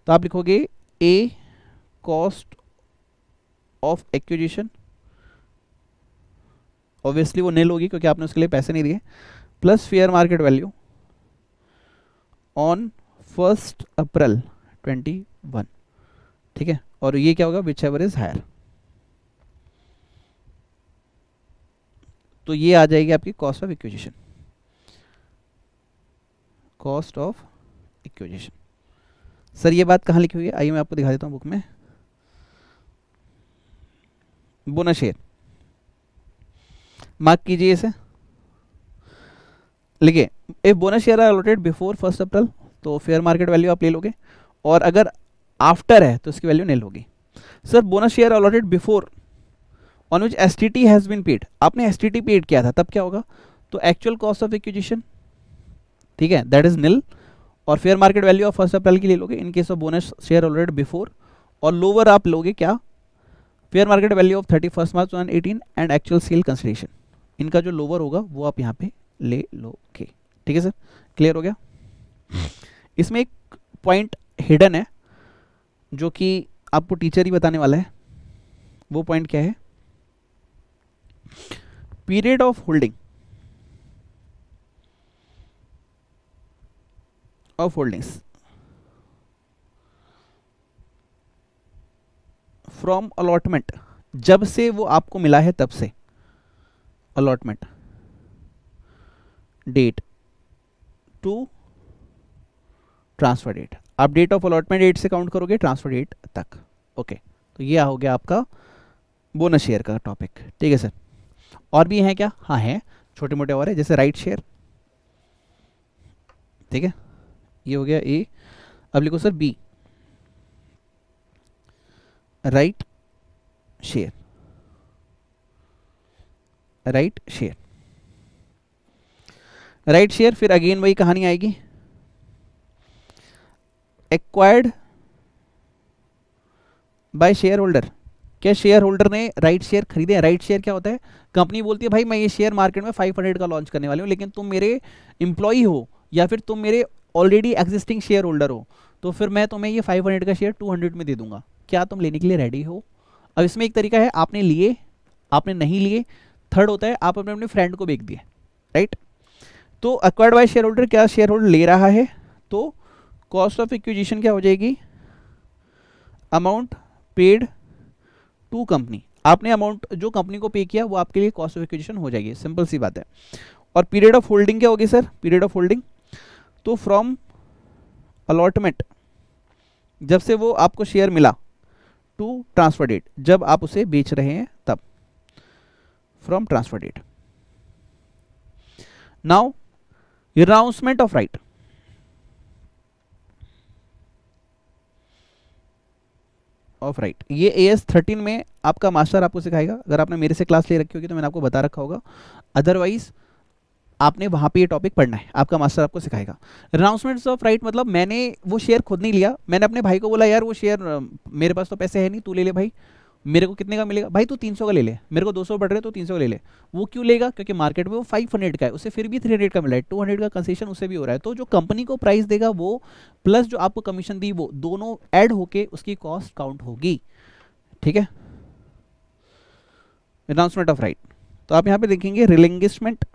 तो आप लिखोगे ए कॉस्ट ऑफ एक्विजिशन, ऑब्वियसली वो निल होगी क्योंकि आपने उसके लिए पैसे नहीं दिए, plus fair market value on 1 अप्रैल 21। ठीक है, और ये क्या होगा, विच एवर इज हायर। तो ये आ जाएगी आपकी cost of acquisition, cost of acquisition. Sir ये बात कहाँ लिखी हुई है, आइए मैं आपको दिखा देता हूँ बुक में। बोनस शेयर, मार्क कीजिए इसे, लिखिए if bonus share are allotted before 1 April तो फेयर मार्केट वैल्यू आप ले लोगे, और अगर आफ्टर है तो इसकी वैल्यू नहीं लोगी। Sir bonus share allotted before on which STT has been paid, आपने एसटीटी पेड किया था तब क्या होगा, तो एक्चुअल कॉस्ट ऑफ एक्विजिशन, ठीक है, दैट इज निल, और फेयर मार्केट वैल्यू ऑफ 1 अप्रैल की ले लोगे इन case of bonus share allotted before, और लोअर आप लोगे क्या, fair market value of 31 March 2018 and actual sale consideration, इनका जो लोअर होगा वो आप यहाँ पे ले लोगे। ठीक है सर, क्लियर हो गया। इसमें एक पॉइंट हिडन है जो कि आपको टीचर ही बताने वाला है, वो पॉइंट क्या है, period of holding of holdings from allotment, जब से वो आपको मिला है तब से, allotment date to transfer date, आप डेट ऑफ अलॉटमेंट डेट से काउंट करोगे ट्रांसफर डेट तक। ओके, तो ये हो गया आपका बोनस शेयर का टॉपिक। ठीक है सर, और भी हैं क्या, हाँ है, छोटे मोटे और है, जैसे राइट शेयर। ठीक है, ये हो गया ए। अब लिखो sir B, right share, right share, right share, फिर अगेन वही कहानी आएगी, एक्वायर्ड बाय शेयर होल्डर, क्या शेयर होल्डर ने राइट शेयर खरीदे हैं। राइट शेयर क्या होता है, कंपनी बोलती है भाई मैं ये शेयर मार्केट में 500 का लॉन्च करने वाली हूँ, लेकिन तुम मेरे इंप्लॉई हो या फिर तुम मेरे ऑलरेडी एग्जिस्टिंग शेयर होल्डर हो, तो फिर मैं तुम्हें ये 500 का शेयर 200 में दे दूंगा, क्या तुम लेने के लिए रेडी हो। अब इसमें एक तरीका है, आपने लिए, आपने नहीं लिए, थर्ड होता है आप अपने अपने फ्रेंड को बेच दिए, राइट। तो अक्वायर्ड बाय शेयर होल्डर, क्या शेयर होल्डर ले रहा है, तो कॉस्ट ऑफ एक्विजिशन क्या हो जाएगी, अमाउंट पेड टू कंपनी, आपने अमाउंट जो कंपनी को पे किया वो आपके लिए कॉस्ट ऑफ एक्विजिशन हो जाएगी, सिंपल सी बात है। और पीरियड ऑफ होल्डिंग क्या होगी सर, पीरियड ऑफ होल्डिंग, तो फ्रॉम अलॉटमेंट, जब से वो आपको शेयर मिला, टू ट्रांसफर डेट, जब आप उसे बेच रहे हैं तब, from transfer date. Now renouncement of right, of right, ये AS 13 में आपका मास्टर आपको सिखाएगा, अगर आपने मेरे से क्लास ले रखी होगी तो मैंने आपको बता रखा होगा, अदरवाइज आपने वहां पे ये टॉपिक पढ़ना है, आपका मास्टर आपको सिखाएगा। रिनाउंसमेंट्स ऑफ राइट मतलब मैंने वो शेयर खुद नहीं लिया, मैंने अपने भाई को बोला यार वो शेयर मेरे पास तो पैसे है नहीं, तू ले ले भाई, मेरे को कितने का मिलेगा, भाई तू 300 का ले ले, मेरे को 200 बढ़ रहे तो 300 का ले ले। वो क्यों लेगा, क्योंकि मार्केट में वो 500 का है, उसे फिर भी 300 का मिला है, 200 का कंसेशन उसे भी हो रहा है, तो जो कंपनी को प्राइस देगा वो प्लस जो आपको कमीशन दी वो दोनों ऐड होके उसकी कॉस्ट काउंट होगी। ठीक है, रिनाउंसमेंट ऑफ राइट, तो आप यहां पे देखेंगे रिलिंग्विशमेंट,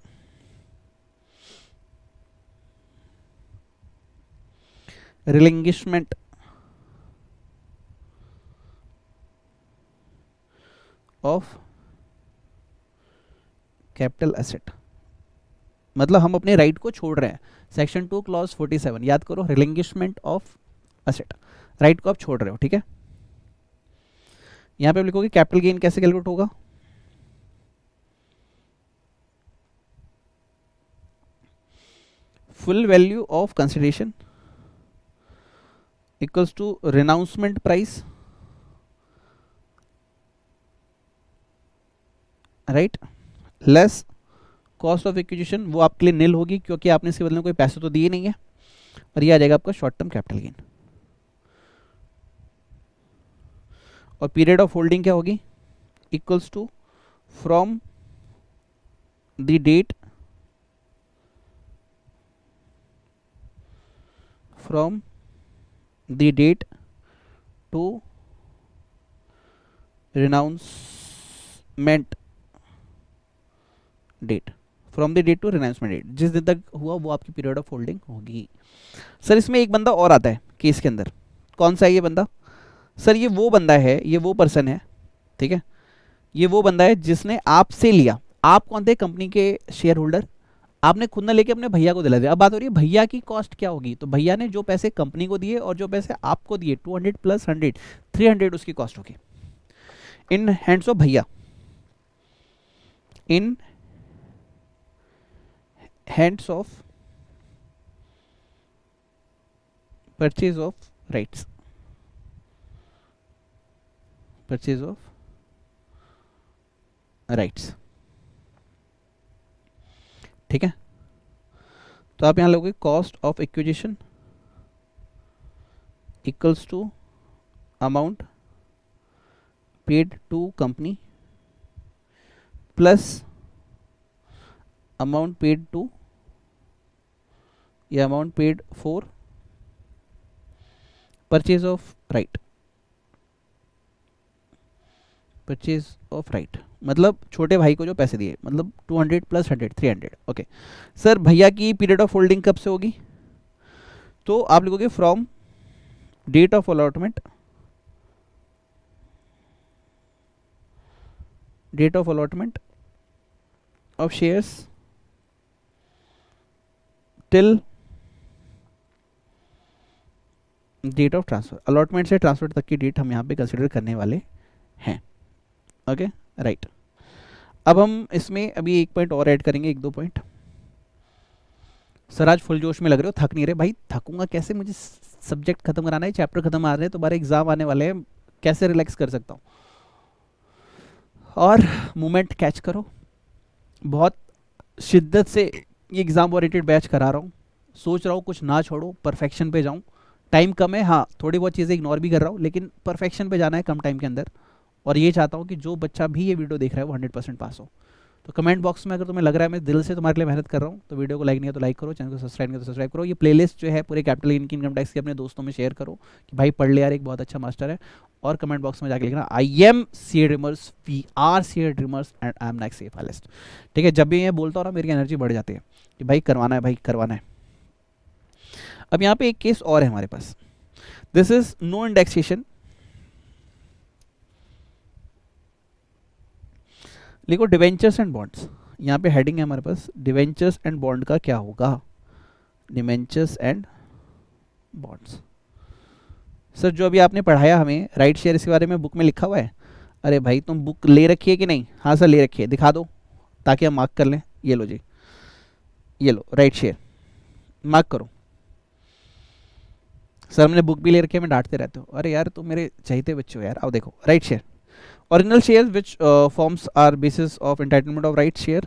रिलिंग्विशमेंट ऑफ कैपिटल एसेट, मतलब हम अपने राइट को छोड़ रहे हैं, सेक्शन 2 क्लॉज 47, याद करो, रिलिंग्विशमेंट ऑफ एसेट, राइट को आप छोड़ रहे हो। ठीक है, यहां पे आप लिखोगे कैपिटल गेन कैसे कैलकुलेट होगा, full value of consideration equals to renouncement price, right, less cost of acquisition, वो आपके लिए नील होगी क्योंकि आपने इसके बदले में कोई पैसे तो दिए नहीं है, और ये आ जाएगा आपका शॉर्ट टर्म कैपिटल गेन। और पीरियड ऑफ होल्डिंग क्या होगी, equals to from the date, from the date to renouncement date, from the date to renouncement date, जिस दिन तक हुआ वो आपकी पीरियड ऑफ होल्डिंग होगी। सर इसमें एक बंदा और आता है केस के अंदर, कौन सा है ये बंदा, सर ये वो बंदा है, ये वो पर्सन है, ठीक है, ये वो बंदा है जिसने आपसे लिया, आप कौन थे, कंपनी के शेयर होल्डर, आपने खुद ना लेके अपने भैया को दिला दिया। अब बात हो रही है भैया की कॉस्ट क्या होगी, तो भैया ने जो पैसे कंपनी को दिए और जो पैसे आपको दिए 200 प्लस 100 300 उसकी कॉस्ट होगी इन हैंड्स ऑफ भैया, in hands of purchase of rights, purchase of rights, ठीक है। तो आप यहां लोगे cost of acquisition equals to amount paid to company plus amount paid to, या amount paid for purchase of right, purchase of right मतलब छोटे भाई को जो पैसे दिए, मतलब 200 प्लस 100 300, ओके। सर भैया की पीरियड ऑफ होल्डिंग कब से होगी, तो आप लिखोगे from date of allotment, date of allotment of shares till date of transfer, allotment से ट्रांसफर तक की डेट हम यहाँ पे कंसिडर करने वाले हैं, ओके राइट। अब हम इसमें अभी एक पॉइंट और ऐड करेंगे, एक दो पॉइंट। सर आज फुल जोश में लग रहे हो, थक नहीं रहे, भाई थकूंगा कैसे, मुझे सब्जेक्ट खत्म कराना है, चैप्टर खत्म आ रहे हैं, तुम्हारे एग्जाम आने वाले हैं, कैसे रिलैक्स कर सकता हूँ। और मोमेंट कैच करो, बहुत शिद्दत से ये एग्ज़ाम ओरिएंटेड बैच करा रहा हूँ, सोच रहा हूँ कुछ ना छोड़ो, परफेक्शन पे जाऊँ, टाइम कम है, हाँ थोड़ी बहुत चीज़ें इग्नोर भी कर रहा हूँ, लेकिन परफेक्शन पे जाना है कम टाइम के अंदर। और ये चाहता हूँ कि जो बच्चा भी ये वीडियो देख रहा है वो 100% पास हो। तो कमेंट बॉक्स में अगर तुम्हें लग रहा है मैं दिल से तुम्हारे लिए मेहनत कर रहा हूँ तो वीडियो को लाइक नहीं है तो लाइक करो, चैनल को सब्सक्राइब नहीं है तो सब्सक्राइब करो। ये प्लेलिस्ट जो है पूरे कैपिटल गेन की इनकम टैक्स की अपने दोस्तों में शेयर करो कि भाई पढ़ ले यार, एक बहुत अच्छा मास्टर है। और कमेंट बॉक्स में जाके लिखना I am CA dreamers, we are CA dreamers and I am next safe finalist, ठीक है। जब भी मैं बोलता हूँ ना मेरी एनर्जी बढ़ जाती है कि भाई करवाना है, भाई करवाना है। अब यहाँ पे एक केस और है हमारे पास, दिस इज नो इंडेक्सेशन, लिखो डिवेंचर्स एंड बॉन्ड्स, यहाँ पे हेडिंग है हमारे पास डिवेंचर्स एंड बॉन्ड का क्या होगा, डिवेंचर्स एंड बॉन्ड्स। सर जो अभी आपने पढ़ाया हमें राइट शेयर, इसके बारे में बुक में लिखा हुआ है, अरे भाई तुम बुक ले रखी है कि नहीं, हाँ सर ले रखी है, दिखा दो ताकि हम मार्क कर लें। ये लो जी, ये लो राइट शेयर, मार्क करो। सर हमने बुक भी ले रखी है, मैं डांटते रहते हो, अरे यार तुम मेरे चाहते बच्चे हो यार। आओ देखो right share, original shares which forms are basis of entitlement of right share,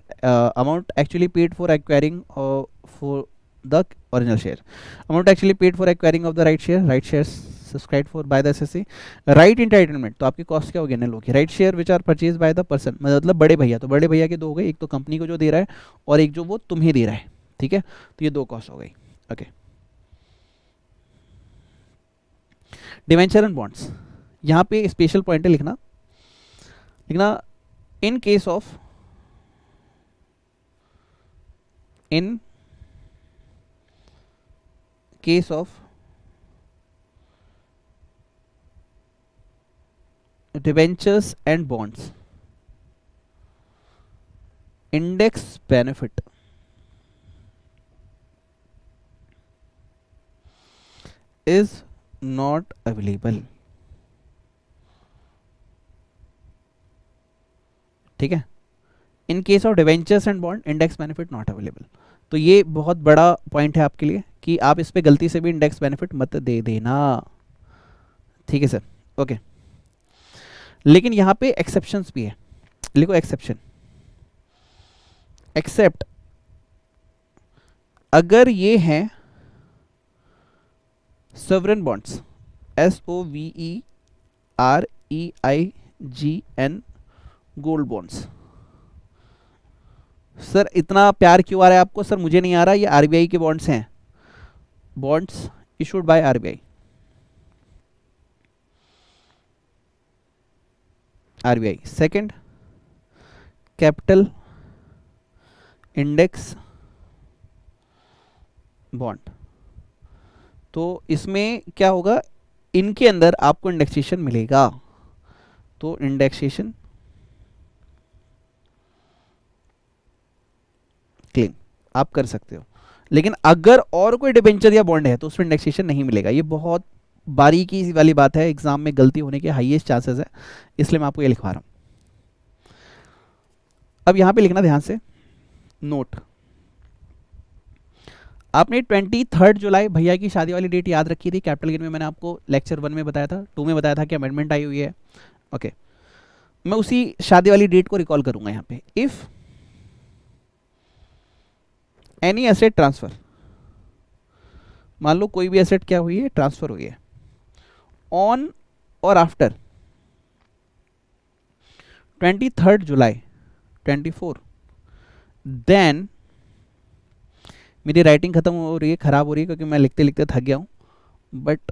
amount actually paid for acquiring for the original share, amount actually paid for acquiring of the right shares subscribed for by the SSC, right entitlement तो आपकी cost क्या होगी, null होगी। Right share which are purchase by the person, मतलब बड़े भैया, तो बड़े भैया के दो हो गए, एक तो कंपनी को जो दे रहा है और एक जो वो तुम्हें दे रहा है, ठीक है, तो ये दो कॉस्ट हो गई, ओके। डिवेंचर एंड बॉन्ड्स, यहाँ पे स्पेशल पॉइंट है लिखना in case of debentures and bonds, index benefit is not available, ठीक है। इन case of debentures and bond index benefit not available, तो ये बहुत बड़ा पॉइंट है आपके लिए कि आप इस पे गलती से भी इंडेक्स बेनिफिट मत दे देना, ठीक है सर, ओके। लेकिन यहाँ पे एक्सेप्शंस भी है, लिखो एक्सेप्शन, एक्सेप्ट अगर ये हैं sovereign bonds, SOVEREIGN gold bonds. Sir इतना प्यार क्यों आ रहा है आपको? सर मुझे नहीं आ रहा, ये आरबीआई के बॉन्ड्स हैं, bonds issued by RBI, RBI. Second, capital index bond. तो इसमें क्या होगा, इनके अंदर आपको इंडेक्सेशन मिलेगा, तो इंडेक्सेशन क्लेम आप कर सकते हो। लेकिन अगर और कोई डिबेंचर या बॉन्ड है तो उसमें इंडेक्सेशन नहीं मिलेगा। ये बहुत बारीकी वाली बात है, एग्जाम में गलती होने के हाईएस्ट चांसेस है, इसलिए मैं आपको ये लिखवा रहा हूं। अब यहां पे लिखना ध्यान से, नोट, आपने 23 जुलाई भैया की शादी वाली डेट याद रखी थी कैपिटल गेन में, मैंने आपको लेक्चर 1 में बताया था, 2 में बताया था कि अमेंडमेंट आई हुई है, ओके। मैं उसी शादी वाली डेट को रिकॉल करूंगा यहां पे। इफ एनी एसेट ट्रांसफर, मान लो कोई भी एसेट क्या हुई है, ट्रांसफर हुई है, ऑन और आफ्टर 23 जुलाई 24, देन, मेरी राइटिंग खत्म हो रही है, खराब हो रही है क्योंकि मैं लिखते लिखते थक गया हूँ, बट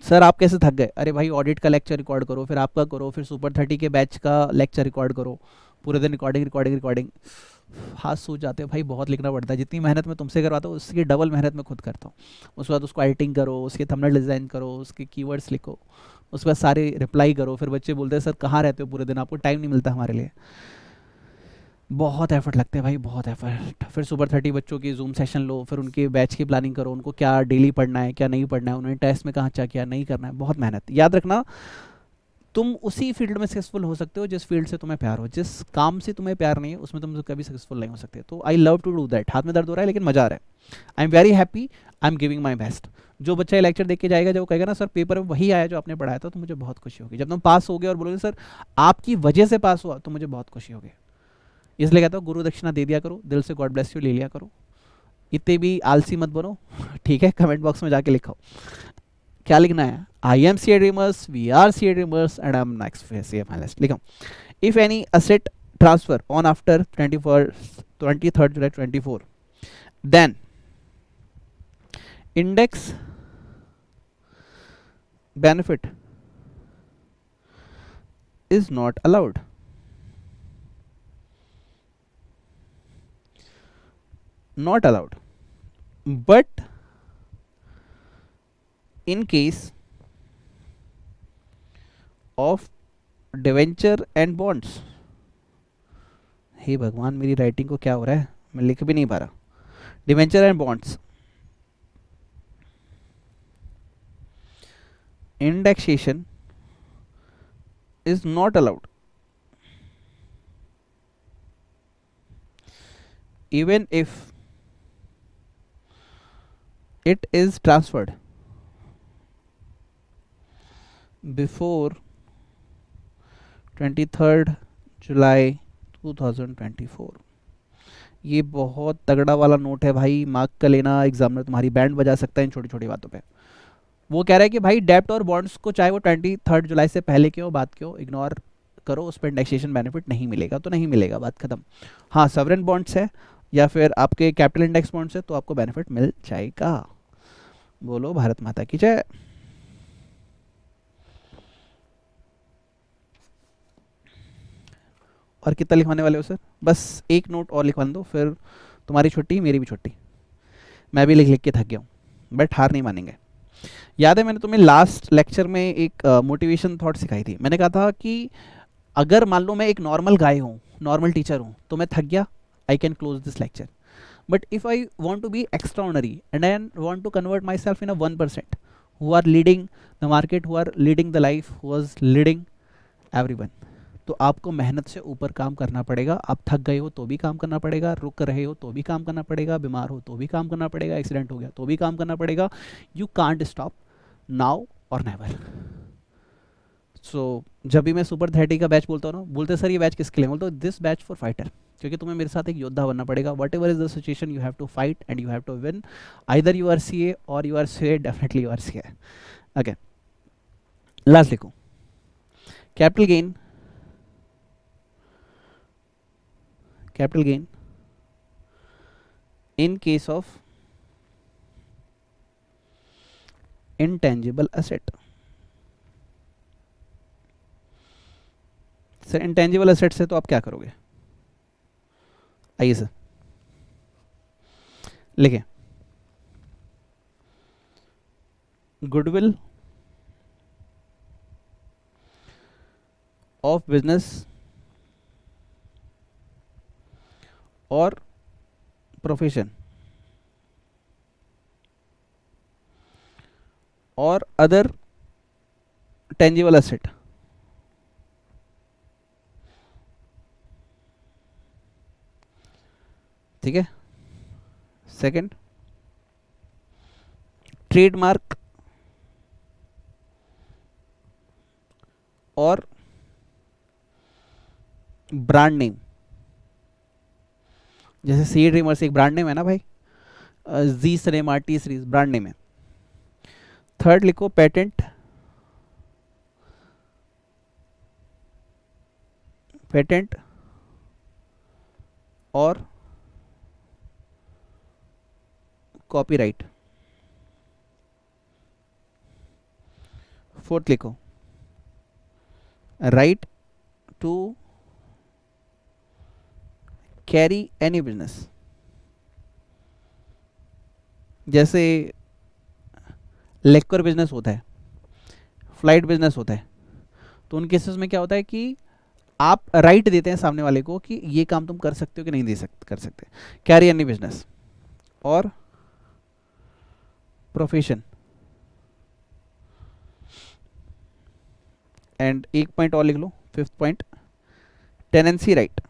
सर आप कैसे थक गए? अरे भाई ऑडिट का लेक्चर रिकॉर्ड करो, फिर आपका करो, फिर सुपर 30 के बैच का लेक्चर रिकॉर्ड करो, पूरे दिन रिकॉर्डिंग रिकॉर्डिंग रिकॉर्डिंग, हाथ सूझ जाते हैं भाई, बहुत लिखना पड़ता है। जितनी मेहनत मैं तुमसे करवाता हूँ उसकी डबल मेहनत मैं खुद करता हूँ। उसके बाद उसको एडिटिंग करो, उसके थंबनेल डिज़ाइन करो, उसके कीवर्ड्स लिखो, उसके बाद सारे रिप्लाई करो, फिर बच्चे बोलते हैं सर कहाँ रहते हो पूरे दिन, आपको टाइम नहीं मिलता हमारे लिए। बहुत एफर्ट लगते हैं भाई, बहुत एफर्ट। फिर सुपर 30 बच्चों की जूम सेशन लो, फिर उनके बैच की प्लानिंग करो, उनको क्या डेली पढ़ना है क्या नहीं पढ़ना है, उन्हें टेस्ट में कहाँ क्या क्या नहीं करना है, बहुत मेहनत। याद रखना, तुम उसी फील्ड में सक्सेसफुल हो सकते हो जिस फील्ड से तुम्हें प्यार हो, जिस काम से तुम्हें प्यार नहीं है उसमें तुम कभी सक्सेसफुल नहीं हो सकते। तो I love to do that. हाथ में दर्द हो रहा है लेकिन मजा आ रहा है, I am very happy, I am giving my best. जो बच्चा ये लेक्चर देख के जाएगा, जब वो कहेगा ना सर पेपर में वही आया जो आपने पढ़ाया था, तो मुझे बहुत खुशी होगी। जब तुम पास हो गए और बोलोगे सर आपकी वजह से पास हुआ, तो मुझे बहुत खुशी होगी। इसलिए कहता हूँ गुरु दक्षिणा दे दिया करो, दिल से गॉड ब्लेस यू ले लिया करो, इतने भी आलसी मत बनो, ठीक है? कमेंट बॉक्स में जाके लिखो क्या लिखना है। I am C dreamers, we are C dreamers and I am next C M analyst. लिखो, if any asset transfer on after 23 July 24, then index benefit is not allowed. Not allowed, but in case of debenture and bonds, हे भगवान मेरी writing को क्या हो रहा है, मैं लिख भी नहीं पा रहा। Debenture and bonds, indexation is not allowed even if it is transferred before 23 जुलाई 2024। ये बहुत तगड़ा वाला नोट है भाई, मार्क कर लेना, एग्जामिनर तुम्हारी बैंड बजा सकता है इन छोटी छोटी बातों पे। वो कह रहा है कि भाई डेप्ट और बॉन्ड्स को चाहे वो 23 जुलाई से पहले क्यों बात क्यों इग्नोर करो, उस पर इंडेक्सेशन बेनिफिट नहीं मिलेगा तो नहीं मिलेगा, बात खत्म। हाँ सॉवरेन बॉन्ड्स है या फिर आपके कैपिटल इंडेक्स बॉन्ड्स है तो आपको बेनिफिट मिल जाएगा। बोलो भारत माता की जय। और कितना लिखवाने वाले हो सर? बस एक नोट और लिखवा दो, फिर तुम्हारी छुट्टी मेरी भी छुट्टी। मैं भी लिख लिख के थक गया हूँ, बट हार नहीं मानेंगे। याद है मैंने तुम्हें लास्ट लेक्चर में एक मोटिवेशन थॉट सिखाई थी। मैंने कहा था कि अगर मान लो मैं एक नॉर्मल गाय हूँ, नॉर्मल टीचर हूँ, तो मैं थक गया, I can close this lecture. But if I want to be extraordinary and I want to convert myself in a 1% who are leading the market, who are leading the life, who are leading everyone, तो आपको मेहनत से ऊपर काम करना पड़ेगा। आप थक गए हो तो भी काम करना पड़ेगा, रुक रहे हो तो भी काम करना पड़ेगा, बीमार हो तो भी काम करना पड़ेगा, एक्सीडेंट हो गया तो भी काम करना पड़ेगा। यू कांट स्टॉप नाउ और नेवर। सो जब भी मैं सुपर 30 का बैच बोलता हूँ ना, बोलते सर ये बैच किसके लिए, बोलता हूँ दिस बैच फॉर फाइटर, क्योंकि तुम्हें मेरे साथ एक योद्धा बनना पड़ेगा। Whatever is the situation you have to fight and you have to win. Either you are C A or you are C A, definitely you are C A. Okay, last लिखो capital gain, capital gain in case of intangible asset। सर intangible asset से तो आप क्या करोगे, आइए sir लिखें goodwill of business और प्रोफेशन और अदर टेंजिबल एसेट। ठीक है, सेकंड ट्रेडमार्क और ब्रांड नेम, जैसे सी ड्रीमर्स एक ब्रांड नेम है ना भाई, Zee cinema, T Series brand name है। थर्ड लिखो पेटेंट, पेटेंट और कॉपीराइट। फोर्थ लिखो right to carry any business, जैसे लेक्कर बिजनेस होता है, फ्लाइट बिजनेस होता है, तो उन केसेस में क्या होता है कि आप राइट देते हैं सामने वाले को कि ये काम तुम कर सकते हो कि नहीं दे सकते, कर सकते। कैरी एनी बिजनेस और प्रोफेशन। एंड एक पॉइंट और लिख लो, फिफ्थ पॉइंट टेनेंसी राइट।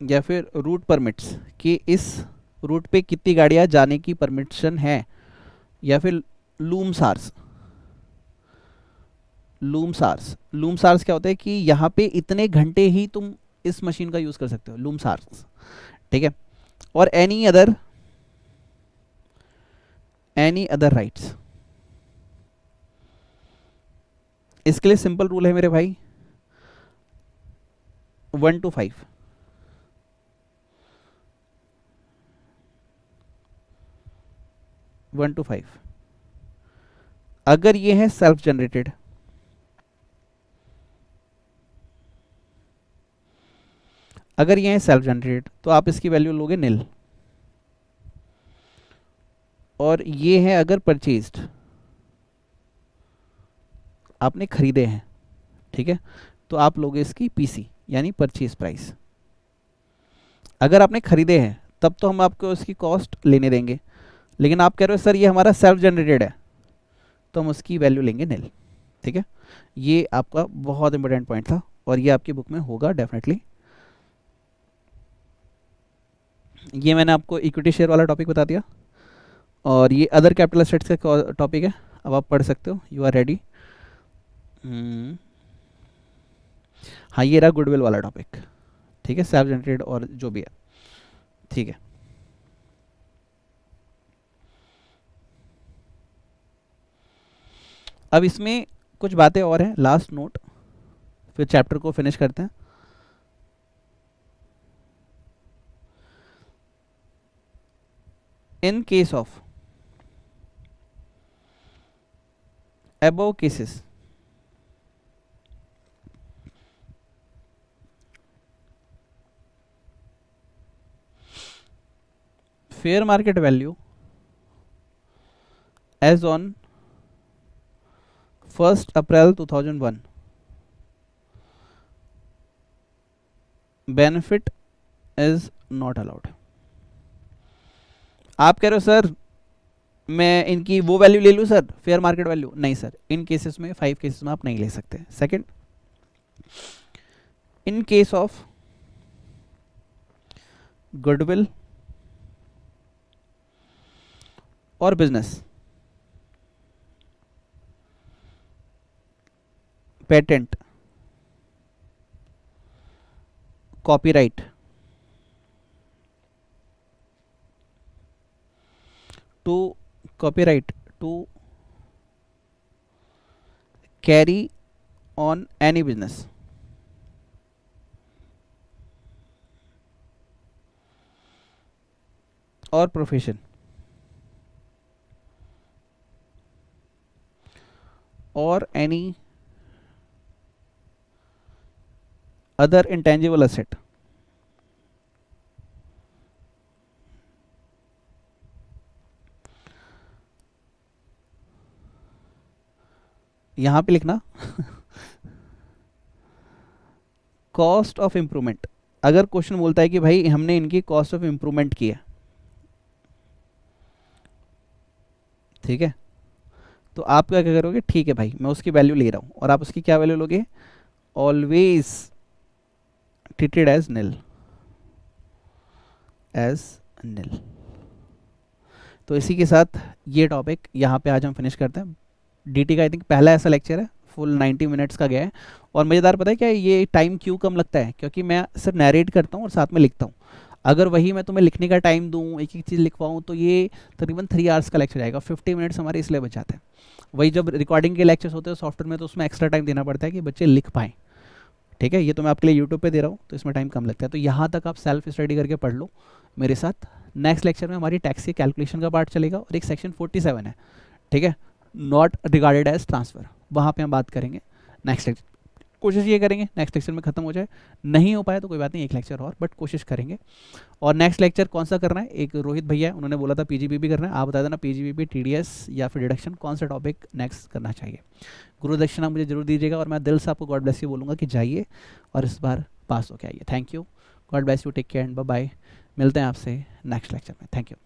या फिर रूट परमिट्स कि इस रूट पे कितनी गाड़ियां जाने की परमिशन है। या फिर लूम सार्स, लूम सार्स, लूम सार्स क्या होता है कि यहाँ पे इतने घंटे ही तुम इस मशीन का यूज कर सकते हो, लूम सार्स। ठीक है, और एनी अदर राइट्स। इसके लिए सिंपल रूल है मेरे भाई, 1 to 5। One two five. अगर ये है सेल्फ जनरेटेड, अगर ये है सेल्फ जनरेटेड तो आप इसकी वैल्यू लोगे निल। और ये है अगर परचेज्ड, आपने खरीदे हैं, ठीक है, तो आप लोगे इसकी पीसी यानी परचेज प्राइस। अगर आपने खरीदे हैं तब तो हम आपको इसकी कॉस्ट लेने देंगे, लेकिन आप कह रहे हो सर ये हमारा सेल्फ जनरेटेड है, तो हम उसकी वैल्यू लेंगे निल। ठीक है, ये आपका बहुत इंपॉर्टेंट पॉइंट था और ये आपकी बुक में होगा डेफिनेटली। ये मैंने आपको इक्विटी शेयर वाला टॉपिक बता दिया और ये अदर कैपिटल एसेट्स का टॉपिक है, अब आप पढ़ सकते हो, यू आर रेडी। हाँ, ये रहा गुडविल वाला टॉपिक, ठीक है, सेल्फ जनरेटेड और जो भी है, ठीक है। अब इसमें कुछ बातें और हैं, लास्ट नोट, फिर चैप्टर को फिनिश करते हैं। इन case of above cases, fair market value as on 1st April 2001 benefit is not allowed। आप कह रहे हो सर मैं इनकी वो वैल्यू ले लूँ सर, फेयर मार्केट वैल्यू? नहीं सर, इन केसेस में 5 केसेस में आप नहीं ले सकते। Second, in case of goodwill और business, patent, copyright, to copyright to carry on any business, or profession, or any other intangible asset, यहां पे लिखना कॉस्ट ऑफ इंप्रूवमेंट। अगर क्वेश्चन बोलता है कि भाई हमने इनकी कॉस्ट ऑफ इंप्रूवमेंट की है, ठीक है, तो आप क्या करोगे, ठीक है भाई मैं उसकी वैल्यू ले रहा हूं, और आप उसकी क्या वैल्यू लोगे, ऑलवेज ट्रीटेड एज निल, एज निल। तो इसी के साथ ये टॉपिक यहाँ पे आज हम फिनिश करते हैं। डीटी का आई थिंक पहला ऐसा लेक्चर है, फुल 90 मिनट्स का गया है। और मज़ेदार पता है क्या, ये टाइम क्यों कम लगता है, क्योंकि मैं सिर्फ नरेट करता हूँ और साथ में लिखता हूँ। अगर वही मैं तुम्हें लिखने का टाइम दूँ, एक एक चीज़ लिखवाऊँ, तो ये तकरीबन 3 आवर्स का लेक्चर आएगा। 50 मिनट्स हमारे इसलिए बच जाते हैं। वही जब रिकॉर्डिंग के लेक्चर्स होते हैं सॉफ्टवेयर में, तो उसमें एक्स्ट्रा टाइम देना पड़ता है कि बच्चे लिख पाएँ। ठीक है, ये तो मैं आपके लिए यूट्यूब पे दे रहा हूँ, तो इसमें टाइम कम लगता है। तो यहाँ तक आप सेल्फ स्टडी करके पढ़ लो मेरे साथ। नेक्स्ट लेक्चर में हमारी टैक्स की कैलकुलेशन का पार्ट चलेगा, और एक सेक्शन 47 है, ठीक है, नॉट रिगार्डेड एज ट्रांसफ़र, वहाँ पे हम बात करेंगे नेक्स्ट लेक्चर। कोशिश ये करेंगे नेक्स्ट लेक्चर में ख़त्म हो जाए, नहीं हो पाए तो कोई बात नहीं, एक लेक्चर और, बट कोशिश करेंगे। और नेक्स्ट लेक्चर कौन सा करना है, एक रोहित भैया है, उन्होंने बोला था पीजीबीपी करना है। आप बता देना पीजीबीपी, टीडीएस या फिर डिडक्शन, कौन सा टॉपिक नेक्स्ट करना चाहिए। गुरु दक्षिणा मुझे जरूर दीजिएगा, और मैं दिल से आपको गॉड ब्लेस यू बोलूँगा कि जाइए और इस बार पास होके आइए। Thank you, God bless you, take care and bye bye. मिलते हैं आपसे नेक्स्ट लेक्चर में। Thank you.